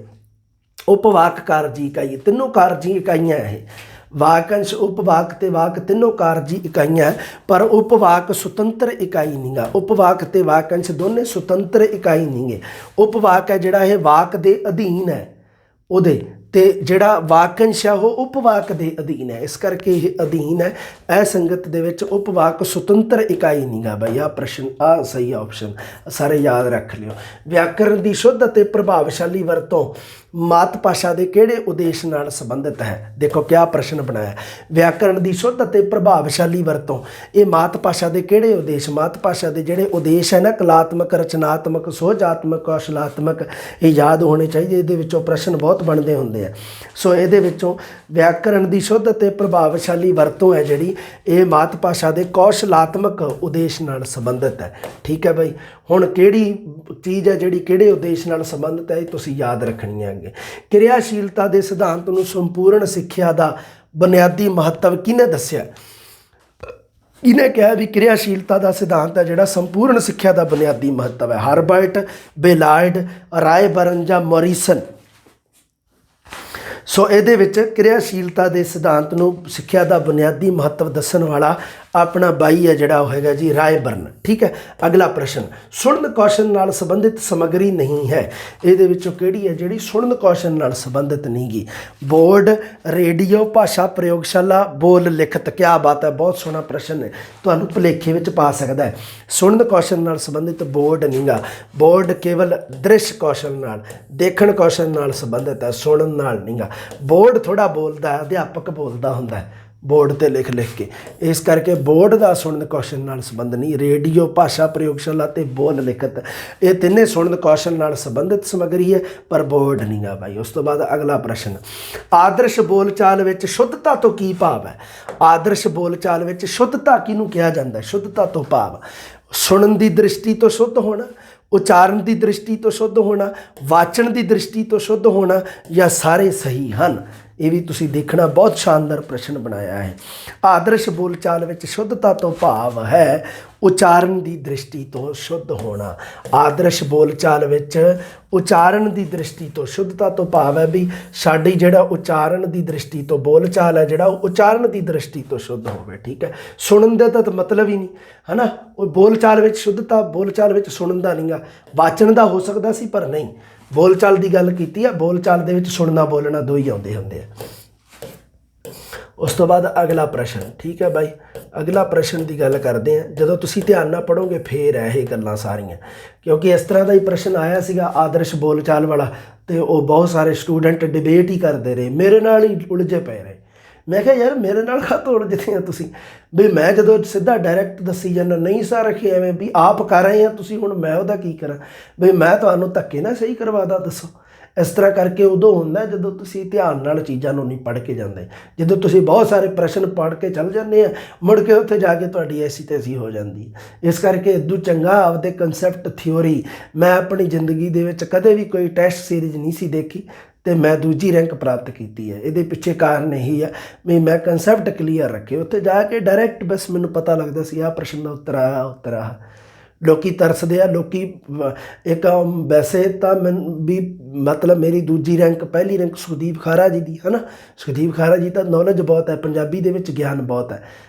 उपवाक कारजी इकाई है, तीनों कारजी इकाइयाँ है। वाकंश, उपवाक ते वाक तीनों कारजी इकाइयाँ, पर उपवाक स्वतंत्र इकाई नहीं गा। उपवाक ते वाकंश दोने स्वतंत्र इकाई नहीं है। उपवाक है जिहड़ा है वाक दे अधीन है उहदे, ते जिहड़ा वाकंश है वो उपवाक दे अधीन है, इस करके ये अधीन है। असंगत दे विच उपवाक स्वतंत्र इकाई नहीं गा भाई। आ प्रश्न आ सही ऑप्शन, सारे याद रख लियो। व्याकरण की शुद्ध ते प्रभावशाली वरतों मात भाषा के किहड़े उद्देश नाल संबंधित है? देखो क्या प्रश्न बनाया, व्याकरण की शुद्ध ते प्रभावशाली वरतों, ये मात भाषा के किहड़े उद्देश? मात भाषा के जिहड़े उद्देश है ना, कलात्मक, रचनात्मक, सोहजात्मक, कौशलात्मक, ये याद होने चाहिए। ये विचों प्रश्न बहुत बनते होंगे हैं। सो ये विचों व्याकरण की शुद्ध ते प्रभावशाली वरतों है जिहड़ी, ये मात भाषा के कौशलात्मक उद्देश नाल संबंधित है। ठीक है भाई। हुण किहड़ी चीज़ है जिहड़ी किहड़े उद्देश नाल संबंधित है, तुसीं याद रखनी है। क्रियाशीलता के सिद्धांत नूं संपूर्ण सिक्ख्या का बुनियादी महत्व किहने दस्सिया? इन्हें कहा भी क्रियाशीलता का सिद्धांत है जिहड़ा संपूर्ण सिक्ख्या का बुनियादी महत्व है। हर्बर्ट, बेलायड, रायबर्न या मॉरिसन। सो ये क्रियाशीलता के सिद्धांत नूं सिक्ख्या का बुनियादी महत्व दस्सण वाला ਆਪਣਾ ਬਾਈ ਹੈ ਜਿਹੜਾ ਉਹ ਹੈਗਾ ਜੀ ਰਾਏਬਰਨ। ਠੀਕ ਹੈ, ਅਗਲਾ ਪ੍ਰਸ਼ਨ, ਸੁਣਨ ਕੌਸ਼ਲ ਨਾਲ ਸੰਬੰਧਿਤ ਸਮੱਗਰੀ ਨਹੀਂ ਹੈ, ਇਹਦੇ ਵਿੱਚੋਂ ਕਿਹੜੀ ਹੈ ਜਿਹੜੀ ਸੁਣਨ ਕੌਸ਼ਲ ਨਾਲ ਸੰਬੰਧਿਤ ਨਹੀਂ ਗੀ? ਬੋਰਡ, ਰੇਡੀਓ, ਭਾਸ਼ਾ ਪ੍ਰਯੋਗਸ਼ਾਲਾ, ਬੋਲ ਲਿਖਤ। ਕਿਆ ਬਾਤ ਹੈ, ਬਹੁਤ ਸੋਹਣਾ ਪ੍ਰਸ਼ਨ ਹੈ, ਤੁਹਾਨੂੰ ਭੁਲੇਖੇ ਵਿੱਚ ਪਾ ਸਕਦਾ ਹੈ। ਸੁਣਨ ਕੌਸ਼ਲ ਨਾਲ ਸੰਬੰਧਿਤ ਬੋਰਡ ਨਹੀਂ ਗਾ, ਬੋਰਡ ਕੇਵਲ ਦ੍ਰਿਸ਼ ਕੌਸ਼ਲ ਨਾਲ, ਦੇਖਣ ਕੌਸ਼ਲ ਨਾਲ ਸੰਬੰਧਿਤ ਹੈ, ਸੁਣਨ ਨਾਲ ਨਹੀਂ ਗਾ। ਬੋਰਡ ਥੋੜ੍ਹਾ ਬੋਲਦਾ ਹੈ, ਅਧਿਆਪਕ ਬੋਲਦਾ ਹੁੰਦਾ ਹੈ ਬੋਰਡ 'ਤੇ ਲਿਖ ਕੇ, ਇਸ ਕਰਕੇ ਬੋਰਡ ਦਾ ਸੁਣਨ ਕੌਸ਼ਲ ਨਾਲ ਸੰਬੰਧ ਨਹੀਂ। ਰੇਡੀਓ, ਭਾਸ਼ਾ ਪ੍ਰਯੋਗਸ਼ਾਲਾ ਅਤੇ ਬੋਲ ਲਿਖਤ, ਇਹ ਤਿੰਨੇ ਸੁਣਨ ਕੌਸ਼ਲ ਨਾਲ ਸੰਬੰਧਿਤ ਸਮੱਗਰੀ ਹੈ, ਪਰ ਬੋਰਡ ਨਹੀਂ ਗਾ ਬਾਈ। ਉਸ ਤੋਂ ਬਾਅਦ ਅਗਲਾ ਪ੍ਰਸ਼ਨ, ਆਦਰਸ਼ ਬੋਲਚਾਲ ਵਿੱਚ ਸ਼ੁੱਧਤਾ ਤੋਂ ਕੀ ਭਾਵ ਹੈ? ਆਦਰਸ਼ ਬੋਲਚਾਲ ਵਿੱਚ ਸ਼ੁੱਧਤਾ ਕਿਹਨੂੰ ਕਿਹਾ ਜਾਂਦਾ? ਸ਼ੁੱਧਤਾ ਤੋਂ ਭਾਵ ਸੁਣਨ ਦੀ ਦ੍ਰਿਸ਼ਟੀ ਤੋਂ ਸ਼ੁੱਧ ਹੋਣਾ, ਉਚਾਰਨ ਦੀ ਦ੍ਰਿਸ਼ਟੀ ਤੋਂ ਸ਼ੁੱਧ ਹੋਣਾ, ਵਾਚਣ ਦੀ ਦ੍ਰਿਸ਼ਟੀ ਤੋਂ ਸ਼ੁੱਧ ਹੋਣਾ, ਜਾਂ ਸਾਰੇ ਸਹੀ ਹਨ? ਇਹ ਵੀ ਤੁਸੀਂ ਦੇਖਣਾ, ਬਹੁਤ ਸ਼ਾਨਦਾਰ ਪ੍ਰਸ਼ਨ ਬਣਾਇਆ ਹੈ। ਆਦਰਸ਼ ਬੋਲਚਾਲ ਵਿੱਚ ਸ਼ੁੱਧਤਾ ਤੋਂ ਭਾਵ ਹੈ ਉਚਾਰਨ ਦੀ ਦ੍ਰਿਸ਼ਟੀ ਤੋਂ ਸ਼ੁੱਧ ਹੋਣਾ। ਆਦਰਸ਼ ਬੋਲਚਾਲ ਵਿੱਚ ਉਚਾਰਨ ਦੀ ਦ੍ਰਿਸ਼ਟੀ ਤੋਂ ਸ਼ੁੱਧਤਾ ਤੋਂ ਭਾਵ ਹੈ ਵੀ ਸਾਡੀ ਜਿਹੜਾ ਉਚਾਰਨ ਦੀ ਦ੍ਰਿਸ਼ਟੀ ਤੋਂ ਬੋਲਚਾਲ ਹੈ ਜਿਹੜਾ ਉਹ ਉਚਾਰਨ ਦੀ ਦ੍ਰਿਸ਼ਟੀ ਤੋਂ ਸ਼ੁੱਧ ਹੋਵੇ। ਠੀਕ ਹੈ, ਸੁਣਨ ਦਾ ਤਾਂ ਮਤਲਬ ਹੀ ਨਹੀਂ ਹੈ ਨਾ, ਉਹ ਬੋਲਚਾਲ ਵਿੱਚ ਸ਼ੁੱਧਤਾ, ਬੋਲਚਾਲ ਵਿੱਚ ਸੁਣਨ ਦਾ ਨਹੀਂ ਗਾ। ਵਾਚਣ ਦਾ ਹੋ ਸਕਦਾ ਸੀ ਪਰ ਨਹੀਂ, ਬੋਲਚਾਲ ਦੀ ਗੱਲ ਕੀਤੀ ਆ, ਬੋਲਚਾਲ ਦੇ ਵਿੱਚ ਸੁਣਨਾ ਬੋਲਣਾ ਦੋ ਹੀ ਆਉਂਦੇ ਹੁੰਦੇ ਆ। ਉਸ ਤੋਂ ਬਾਅਦ ਅਗਲਾ ਪ੍ਰਸ਼ਨ। ਠੀਕ ਹੈ ਬਾਈ, ਅਗਲਾ ਪ੍ਰਸ਼ਨ ਦੀ ਗੱਲ ਕਰਦੇ ਹਾਂ। ਜਦੋਂ ਤੁਸੀਂ ਧਿਆਨ ਨਾਲ ਪੜ੍ਹੋਗੇ ਫੇਰ ਹੈ ਇਹ ਗੱਲਾਂ ਸਾਰੀਆਂ, ਕਿਉਂਕਿ ਇਸ ਤਰ੍ਹਾਂ ਦਾ ਹੀ ਪ੍ਰਸ਼ਨ ਆਇਆ ਸੀਗਾ ਆਦਰਸ਼ ਬੋਲਚਾਲ ਵਾਲਾ, ਅਤੇ ਉਹ ਬਹੁਤ ਸਾਰੇ ਸਟੂਡੈਂਟ ਡਿਬੇਟ ਹੀ ਕਰਦੇ ਰਹੇ, ਮੇਰੇ ਨਾਲ ਹੀ ਉਲਝੇ ਪਏ ਰਹੇ। ਮੈਂ ਕਿਹਾ ਯਾਰ ਮੇਰੇ ਨਾਲ ਕਾਹਤੋਂ ਉਲਝਦੇ ਆ ਤੁਸੀਂ? ਵੀ ਮੈਂ ਜਦੋਂ ਸਿੱਧਾ ਡਾਇਰੈਕਟ ਦੱਸੀ ਜਾਂਦਾ, ਨਹੀਂ ਸਰ ਰੱਖੀ ਐਵੇਂ ਵੀ ਆਪ ਕਰ ਰਹੇ ਆ ਤੁਸੀਂ, ਹੁਣ ਮੈਂ ਉਹਦਾ ਕੀ ਕਰਾਂ? ਵੀ ਮੈਂ ਤੁਹਾਨੂੰ ਧੱਕੇ ਨਾ ਸਹੀ ਕਰਵਾਦਾ, ਦੱਸੋ? ਇਸ ਤਰ੍ਹਾਂ ਕਰਕੇ ਉਦੋਂ ਹੁੰਦਾ ਜਦੋਂ ਤੁਸੀਂ ਧਿਆਨ ਨਾਲ ਚੀਜ਼ਾਂ ਨੂੰ ਨਹੀਂ ਪੜ੍ਹ ਕੇ ਜਾਂਦੇ। ਜਦੋਂ ਤੁਸੀਂ ਬਹੁਤ ਸਾਰੇ ਪ੍ਰਸ਼ਨ ਪੜ੍ਹ ਕੇ ਚੱਲ ਜਾਂਦੇ ਆ, ਮੁੜ ਕੇ ਉੱਥੇ ਜਾ ਕੇ ਤੁਹਾਡੀ ਐਸੀ ਤੈਸੀ ਹੋ ਜਾਂਦੀ। ਇਸ ਕਰਕੇ ਇਦੋਂ ਚੰਗਾ ਆਪਦੇ ਕੰਸੈਪਟ ਥਿਓਰੀ, ਮੈਂ ਆਪਣੀ ਜ਼ਿੰਦਗੀ ਦੇ ਵਿੱਚ ਕਦੇ ਵੀ ਕੋਈ ਟੈਸਟ ਸੀਰੀਜ਼ ਨਹੀਂ ਸੀ ਦੇਖੀ ਅਤੇ ਮੈਂ ਦੂਜੀ ਰੈਂਕ ਪ੍ਰਾਪਤ ਕੀਤੀ ਹੈ। ਇਹਦੇ ਪਿੱਛੇ ਕਾਰਨ ਇਹੀ ਹੈ ਵੀ ਮੈਂ ਕੰਸੈਪਟ ਕਲੀਅਰ ਰੱਖੇ, ਉੱਥੇ ਜਾ ਕੇ ਡਾਇਰੈਕਟ ਬਸ ਮੈਨੂੰ ਪਤਾ ਲੱਗਦਾ ਸੀ ਆਹ ਪ੍ਰਸ਼ਨ ਦਾ ਉੱਤਰ ਆ, ਉੱਤਰ ਆ। ਲੋਕੀ ਤਰਸਦੇ ਆ, ਲੋਕੀ ਇੱਕ ਵੈਸੇ ਤਾਂ ਵੀ ਮਤਲਬ ਮੇਰੀ ਦੂਜੀ ਰੈਂਕ, ਪਹਿਲੀ ਰੈਂਕ ਸੁਖਦੀਪ ਖਾਰਾ ਜੀ ਦੀ ਹੈ ਨਾ। ਸੁਖਦੀਪ ਖਾਰਾ ਜੀ ਤਾਂ ਨੌਲੇਜ ਬਹੁਤ ਹੈ, ਪੰਜਾਬੀ ਦੇ ਵਿੱਚ ਗਿਆਨ ਬਹੁਤ ਹੈ,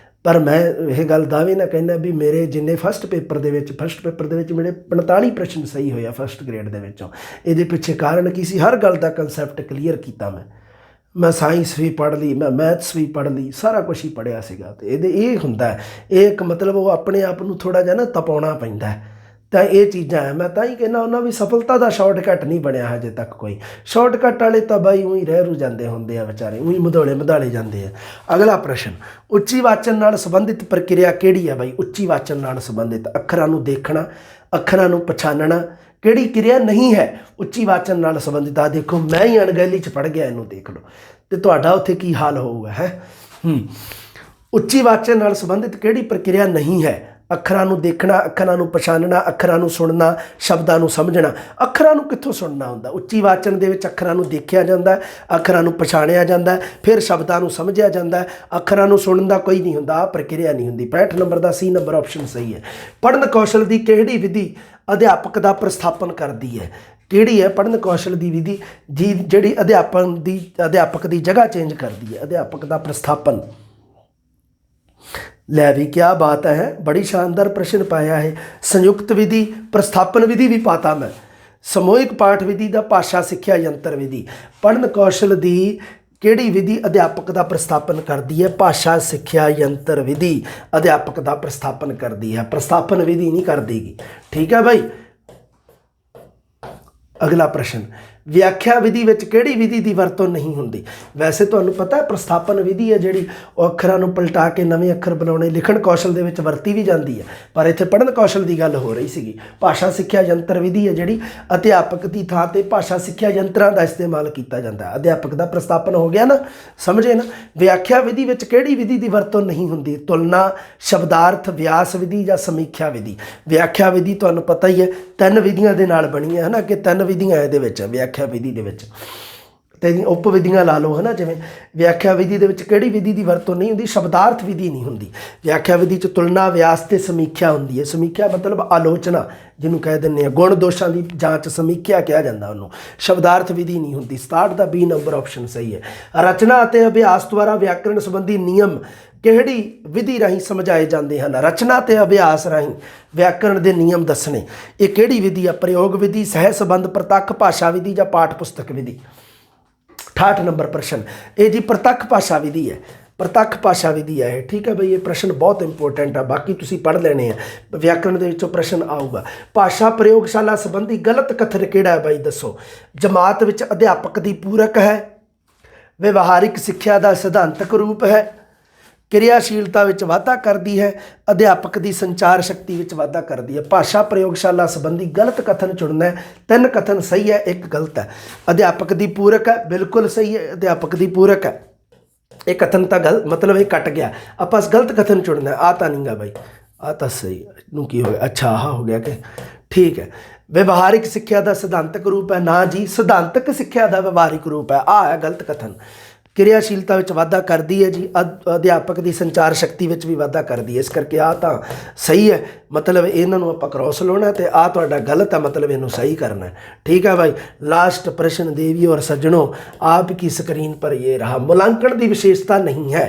ਪਰ ਮੈਂ ਇਹ ਗੱਲ ਦਾਅਵੇ ਨਾਲ ਕਹਿੰਦਾ ਵੀ ਮੇਰੇ ਜਿੰਨੇ ਫਸਟ ਪੇਪਰ ਦੇ ਵਿੱਚ ਮੇਰੇ 45 ਪ੍ਰਸ਼ਨ ਸਹੀ ਹੋਇਆ ਫਸਟ ਗ੍ਰੇਡ ਦੇ ਵਿੱਚੋਂ। ਇਹਦੇ ਪਿੱਛੇ ਕਾਰਨ ਕੀ ਸੀ? ਹਰ ਗੱਲ ਦਾ ਕੰਸੈਪਟ ਕਲੀਅਰ ਕੀਤਾ ਮੈਂ ਸਾਇੰਸ ਵੀ ਪੜ੍ਹ ਲਈ, ਮੈਂ ਮੈਥਸ ਵੀ ਪੜ੍ਹ ਲਈ, ਸਾਰਾ ਕੁਛ ਹੀ ਪੜ੍ਹਿਆ ਸੀਗਾ। ਅਤੇ ਇਹ ਹੁੰਦਾ, ਇਹ ਇੱਕ ਮਤਲਬ ਉਹ ਆਪਣੇ ਆਪ ਨੂੰ ਥੋੜ੍ਹਾ ਜਿਹਾ ਨਾ ਤਪਾਉਣਾ ਪੈਂਦਾ। ਤਾਂ ਇਹ ਚੀਜ਼ਾਂ ਹੈ, ਮੈਂ ਤਾਂ ਹੀ ਕਹਿੰਦਾ ਉਹਨਾਂ ਵੀ ਸਫਲਤਾ ਦਾ ਸ਼ਾਰਟਕੱਟ ਨਹੀਂ ਬਣਿਆ ਹਜੇ ਤੱਕ ਕੋਈ। ਸ਼ਾਰਟਕੱਟ ਵਾਲੇ ਤਾਂ ਬਾਈ ਉਹੀ ਰਹਿ ਰੂ ਜਾਂਦੇ ਹੁੰਦੇ ਆ ਵਿਚਾਰੇ, ਉਹੀ ਮਧਾਲੇ ਜਾਂਦੇ ਆ। ਅਗਲਾ ਪ੍ਰਸ਼ਨ, ਉੱਚੀ ਵਾਚਨ ਨਾਲ ਸੰਬੰਧਿਤ ਪ੍ਰਕਿਰਿਆ ਕਿਹੜੀ ਹੈ ਬਾਈ? ਉੱਚੀ ਵਾਚਨ ਨਾਲ ਸੰਬੰਧਿਤ ਅੱਖਰਾਂ ਨੂੰ ਦੇਖਣਾ, ਅੱਖਰਾਂ ਨੂੰ ਪਛਾਣਨਾ, ਕਿਹੜੀ ਕਿਰਿਆ ਨਹੀਂ ਹੈ ਉੱਚੀ ਵਾਚਨ ਨਾਲ ਸੰਬੰਧਿਤ? ਆ ਦੇਖੋ, ਮੈਂ ਹੀ ਅਣਗਹਿਲੀ 'ਚ ਪੜ੍ਹ ਗਿਆ, ਇਹਨੂੰ ਦੇਖ ਲਓ ਅਤੇ ਤੁਹਾਡਾ ਉੱਥੇ ਕੀ ਹਾਲ ਹੋਊਗਾ ਹੈ। ਉੱਚੀ ਵਾਚਨ ਨਾਲ ਸੰਬੰਧਿਤ ਕਿਹੜੀ ਪ੍ਰਕਿਰਿਆ ਨਹੀਂ ਹੈ? ਅੱਖਰਾਂ ਨੂੰ ਦੇਖਣਾ, ਅੱਖਰਾਂ ਨੂੰ ਪਛਾਣਨਾ, ਅੱਖਰਾਂ ਨੂੰ ਸੁਣਨਾ, ਸ਼ਬਦਾਂ ਨੂੰ ਸਮਝਣਾ। ਅੱਖਰਾਂ ਨੂੰ ਕਿੱਥੋਂ ਸੁਣਨਾ ਹੁੰਦਾ? ਉੱਚੀ ਵਾਚਨ ਦੇ ਵਿੱਚ ਅੱਖਰਾਂ ਨੂੰ ਦੇਖਿਆ ਜਾਂਦਾ, ਅੱਖਰਾਂ ਨੂੰ ਪਛਾਣਿਆ ਜਾਂਦਾ, ਫਿਰ ਸ਼ਬਦਾਂ ਨੂੰ ਸਮਝਿਆ ਜਾਂਦਾ। ਅੱਖਰਾਂ ਨੂੰ ਸੁਣਨ ਦਾ ਕੋਈ ਨਹੀਂ ਹੁੰਦਾ, ਆਹ ਪ੍ਰਕਿਰਿਆ ਨਹੀਂ ਹੁੰਦੀ। 65 ਨੰਬਰ ਦਾ C ਨੰਬਰ ਆਪਸ਼ਨ ਸਹੀ ਹੈ। ਪੜ੍ਹਨ ਕੌਸ਼ਲ ਦੀ ਕਿਹੜੀ ਵਿਧੀ ਅਧਿਆਪਕ ਦਾ ਪ੍ਰਸਥਾਪਨ ਕਰਦੀ ਹੈ? ਕਿਹੜੀ ਹੈ ਪੜ੍ਹਨ ਕੌਸ਼ਲ ਦੀ ਵਿਧੀ ਜਿਹੜੀ ਅਧਿਆਪਕ ਦੀ ਜਗ੍ਹਾ ਚੇਂਜ ਕਰਦੀ ਹੈ? ਅਧਿਆਪਕ ਦਾ ਪ੍ਰਸਥਾਪਨ। ਲੈ ਵੀ ਕਿਆ ਬਾਤ ਹੈ, ਬੜੀ ਸ਼ਾਨਦਾਰ ਪ੍ਰਸ਼ਨ ਪਾਇਆ ਹੈ। ਸੰਯੁਕਤ ਵਿਧੀ, ਪ੍ਰਸਥਾਪਨ ਵਿਧੀ ਵੀ ਪਾਤਾ ਮੈਂ, ਸਮੂਹਿਕ ਪਾਠ ਵਿਧੀ ਦਾ ਭਾਸ਼ਾ ਸਿੱਖਿਆ ਯੰਤਰ ਵਿਧੀ। ਪੜ੍ਹਨ ਕੌਸ਼ਲ ਦੀ ਕਿਹੜੀ ਵਿਧੀ ਅਧਿਆਪਕ ਦਾ ਪ੍ਰਸਥਾਪਨ ਕਰਦੀ ਹੈ? ਭਾਸ਼ਾ ਸਿੱਖਿਆ ਯੰਤਰ ਵਿਧੀ ਅਧਿਆਪਕ ਦਾ ਪ੍ਰਸਥਾਪਨ ਕਰਦੀ ਹੈ, ਪ੍ਰਸਥਾਪਨ ਵਿਧੀ ਨਹੀਂ ਕਰਦੀਗੀ। ਠੀਕ ਹੈ ਬਾਈ। ਅਗਲਾ ਪ੍ਰਸ਼ਨ, ਵਿਆਖਿਆ ਵਿਧੀ ਵਿੱਚ ਕਿਹੜੀ ਵਿਧੀ ਦੀ ਵਰਤੋਂ ਨਹੀਂ ਹੁੰਦੀ? ਵੈਸੇ ਤੁਹਾਨੂੰ ਪਤਾ ਪ੍ਰਸਥਾਪਨ ਵਿਧੀ ਹੈ ਜਿਹੜੀ ਉਹ ਅੱਖਰਾਂ ਨੂੰ ਪਲਟਾ ਕੇ ਨਵੇਂ ਅੱਖਰ ਬਣਾਉਣੇ, ਲਿਖਣ ਕੌਸ਼ਲ ਦੇ ਵਿੱਚ ਵਰਤੀ ਵੀ ਜਾਂਦੀ ਹੈ, ਪਰ ਇੱਥੇ ਪੜ੍ਹਨ ਕੌਸ਼ਲ ਦੀ ਗੱਲ ਹੋ ਰਹੀ ਸੀਗੀ। ਭਾਸ਼ਾ ਸਿੱਖਿਆ ਯੰਤਰ ਵਿਧੀ ਹੈ ਜਿਹੜੀ ਅਧਿਆਪਕ ਦੀ ਥਾਂ 'ਤੇ ਭਾਸ਼ਾ ਸਿੱਖਿਆ ਯੰਤਰਾਂ ਦਾ ਇਸਤੇਮਾਲ ਕੀਤਾ ਜਾਂਦਾ। ਅਧਿਆਪਕ ਦਾ ਪ੍ਰਸਥਾਪਨ ਹੋ ਗਿਆ ਨਾ, ਸਮਝੇ ਨਾ। ਵਿਆਖਿਆ ਵਿਧੀ ਵਿੱਚ ਕਿਹੜੀ ਵਿਧੀ ਦੀ ਵਰਤੋਂ ਨਹੀਂ ਹੁੰਦੀ? ਤੁਲਨਾ, ਸ਼ਬਦਾਰਥ, ਵਿਆਸ ਵਿਧੀ ਜਾਂ ਸਮੀਖਿਆ ਵਿਧੀ। ਵਿਆਖਿਆ ਵਿਧੀ ਤੁਹਾਨੂੰ ਪਤਾ ਹੀ ਹੈ 3 ਵਿਧੀਆਂ ਦੇ ਨਾਲ ਬਣੀ ਹੈ ਨਾ, ਕਿ 3 ਵਿਧੀਆਂ ਇਹਦੇ ਵਿੱਚ ਵਿਆਖਿਆ ਵਿਧੀ ਦੇ ਵਿੱਚ। ਤੇ ਉਪ ਵਿਧੀਆਂ ਲਾ ਲਓ, ਹੈ ਨਾ। ਜਿਵੇਂ ਵਿਆਖਿਆ ਵਿਧੀ ਦੇ ਵਿੱਚ ਕਿਹੜੀ ਵਿਧੀ ਦੀ ਵਰਤੋਂ ਨਹੀਂ ਹੁੰਦੀ? ਸ਼ਬਦਾਰਥ ਵਿਧੀ ਨਹੀਂ ਹੁੰਦੀ। ਵਿਆਖਿਆ ਵਿਧੀ 'ਚ ਤੁਲਨਾ, ਵਿਆਸ ਤੇ ਸਮੀਖਿਆ ਹੁੰਦੀ ਹੈ। ਸਮੀਖਿਆ ਮਤਲਬ ਆਲੋਚਨਾ, ਜਿਹਨੂੰ ਕਹਿ ਦਿੰਦੇ ਆ ਗੁਣ ਦੋਸ਼ਾਂ ਦੀ ਜਾਂਚ, ਸਮੀਖਿਆ ਕਿਹਾ ਜਾਂਦਾ ਉਹਨੂੰ। ਸ਼ਬਦਾਰਥ ਵਿਧੀ ਨਹੀਂ ਹੁੰਦੀ। 67 ਦਾ B ਨੰਬਰ ਆਪਸ਼ਨ ਸਹੀ ਹੈ। ਰਚਨਾ ਅਤੇ ਅਭਿਆਸ ਦੁਆਰਾ ਵਿਆਕਰਣ ਸੰਬੰਧੀ ਨਿਯਮ ਕਿਹੜੀ ਵਿਧੀ ਰਾਹੀਂ ਸਮਝਾਏ ਜਾਂਦੇ ਹਨ? ਰਚਨਾ ਤੇ ਅਭਿਆਸ ਰਾਹੀਂ ਵਿਆਕਰਣ ਦੇ ਨਿਯਮ ਦੱਸਣੇ, ਇਹ ਕਿਹੜੀ ਵਿਧੀ ਆ? ਪ੍ਰਯੋਗ ਵਿਧੀ, ਸਹਿ ਸੰਬੰਧ, ਪ੍ਰਤੱਖ ਭਾਸ਼ਾ ਵਿਧੀ ਜਾਂ ਪਾਠ ਪੁਸਤਕ ਵਿਧੀ। 68 ਨੰਬਰ ਪ੍ਰਸ਼ਨ ਇਹ ਜੀ ਪ੍ਰਤੱਖ ਭਾਸ਼ਾ ਵਿਧੀ ਹੈ। ਪ੍ਰਤੱਖ ਭਾਸ਼ਾ ਵਿਧੀ ਹੈ ਇਹ, ਠੀਕ ਹੈ ਬਈ। ਇਹ ਪ੍ਰਸ਼ਨ ਬਹੁਤ ਇੰਪੋਰਟੈਂਟ ਆ, ਬਾਕੀ ਤੁਸੀਂ ਪੜ੍ਹ ਲੈਣੇ ਆ, ਵਿਆਕਰਣ ਦੇ ਵਿੱਚੋਂ ਪ੍ਰਸ਼ਨ ਆਊਗਾ। ਭਾਸ਼ਾ ਪ੍ਰਯੋਗਸ਼ਾਲਾ ਸੰਬੰਧੀ ਗਲਤ ਕਥਨ ਕਿਹੜਾ ਹੈ ਬਾਈ ਦੱਸੋ? ਜਮਾਤ ਵਿੱਚ ਅਧਿਆਪਕ ਦੀ ਪੂਰਕ ਹੈ, ਵਿਵਹਾਰਿਕ ਸਿੱਖਿਆ ਦਾ ਸਿਧਾਂਤਕ ਰੂਪ ਹੈ, ਕਿਰਿਆਸ਼ੀਲਤਾ ਵਿੱਚ ਵਾਧਾ ਕਰਦੀ ਹੈ, ਅਧਿਆਪਕ ਦੀ ਸੰਚਾਰ ਸ਼ਕਤੀ ਵਿੱਚ ਵਾਧਾ ਕਰਦੀ ਹੈ। ਭਾਸ਼ਾ ਪ੍ਰਯੋਗਸ਼ਾਲਾ ਸੰਬੰਧੀ ਗਲਤ ਕਥਨ ਚੁਣਨਾ ਹੈ। 3 ਕਥਨ ਸਹੀ ਹੈ, 1 ਗਲਤ ਹੈ। ਅਧਿਆਪਕ ਦੀ ਪੂਰਕ ਹੈ, ਬਿਲਕੁਲ ਸਹੀ ਹੈ, ਅਧਿਆਪਕ ਦੀ ਪੂਰਕ ਹੈ। ਇਹ ਕਥਨ ਤਾਂ ਗਲਤ, ਮਤਲਬ ਇਹ ਕੱਟ ਗਿਆ। ਆਪਾਂ ਗਲਤ ਕਥਨ ਚੁਣਨਾ, ਆ ਤਾਂ ਨਹੀਂਗਾ ਬਾਈ, ਆ ਤਾਂ ਸਹੀ। ਨੂੰ ਕੀ ਹੋ ਗਿਆ? ਅੱਛਾ ਆਹ ਹੋ ਗਿਆ ਕਿ ਠੀਕ ਹੈ। ਵਿਵਹਾਰਿਕ ਸਿੱਖਿਆ ਦਾ ਸਿਧਾਂਤਕ ਰੂਪ ਹੈ, ਨਾ ਜੀ, ਸਿਧਾਂਤਕ ਸਿੱਖਿਆ ਦਾ ਵਿਵਹਾਰਿਕ ਰੂਪ ਹੈ। ਆ ਹੈ ਗਲਤ ਕਥਨ। ਕਿਰਿਆਸ਼ੀਲਤਾ ਵਿੱਚ ਵਾਧਾ ਕਰਦੀ ਹੈ ਜੀ, ਅਧਿਆਪਕ ਦੀ ਸੰਚਾਰ ਸ਼ਕਤੀ ਵਿੱਚ ਵੀ ਵਾਧਾ ਕਰਦੀ ਹੈ। ਇਸ ਕਰਕੇ ਆ ਤਾਂ ਸਹੀ ਹੈ, ਮਤਲਬ ਇਹਨਾਂ ਨੂੰ ਆਪਾਂ ਕ੍ਰੋਸ ਲਾਉਣਾ, ਤੇ ਆ ਤੁਹਾਡਾ ਗਲਤ ਹੈ, ਮਤਲਬ ਇਹਨੂੰ ਸਹੀ ਕਰਨਾ ਹੈ। ਠੀਕ ਹੈ भाई। लास्ट प्रश्न देवी और सज्जनों आपकी स्क्रीन पर ये रहा। मूल्यांकन की विशेषता नहीं है।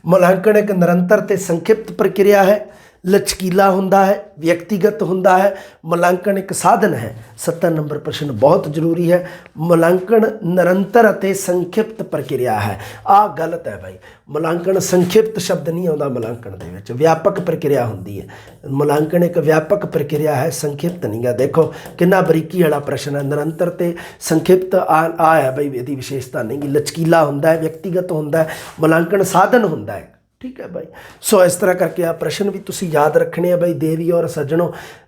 मूल्यांकन एक निरंतर ते संक्षिप्त प्रक्रिया है, लचकीला हुंदा है, व्यक्तिगत हुंदा है। मूल्यांकन एक साधन है। 70 नंबर प्रश्न बहुत जरूरी है। मूल्यांकन निरंतर अते संक्षिप्त प्रक्रिया है। आ गलत है भाई। मूल्यांकन संक्षिप्त शब्द नहीं आता मूल्यांकन दे विच, व्यापक प्रक्रिया हुंदी है। मूल्यांकन एक व्यापक प्रक्रिया है, संक्षिप्त नहीं गा। देखो कितना बरीकी वाला प्रश्न है। निरंतर ते संक्षिप्त आ है भाई, इसकी विशेषता नहीं। लचकीला हुंदा है, व्यक्तिगत हुंदा है, मूल्यांकन साधन हुंदा है। ठीक है भाई। सो इस तरह करके आ प्रश्न भी तुसी याद रखने भाई देवी और सज्जनों।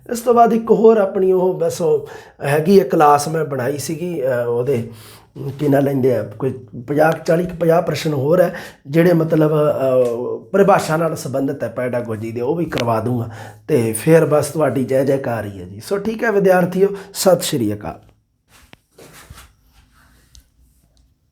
इस तो बाद एक होर अपनी वो बस हैगी क्लास मैं बनाई सीगी ਉਹਦੇ ਕੀ ਨਾ ਲੈਂਦੇ ਆ ਕੋਈ 50 ਪ੍ਰਸ਼ਨ ਹੋਰ ਹੈ ਜਿਹੜੇ ਮਤਲਬ ਪਰਿਭਾਸ਼ਾ ਨਾਲ ਸੰਬੰਧਿਤ ਹੈ, ਪੈਡਾਗੋਜੀ ਦੇ, ਉਹ ਵੀ ਕਰਵਾ ਦੂੰਗਾ। ਤੇ ਫਿਰ ਬਸ ਤੁਹਾਡੀ ਜੈ ਜੈਕਾਰ ਹੀ ਹੈ ਜੀ। ਸੋ ਠੀਕ ਹੈ ਵਿਦਿਆਰਥੀਓ, ਸਤਿ ਸ਼੍ਰੀ ਅਕਾਲ।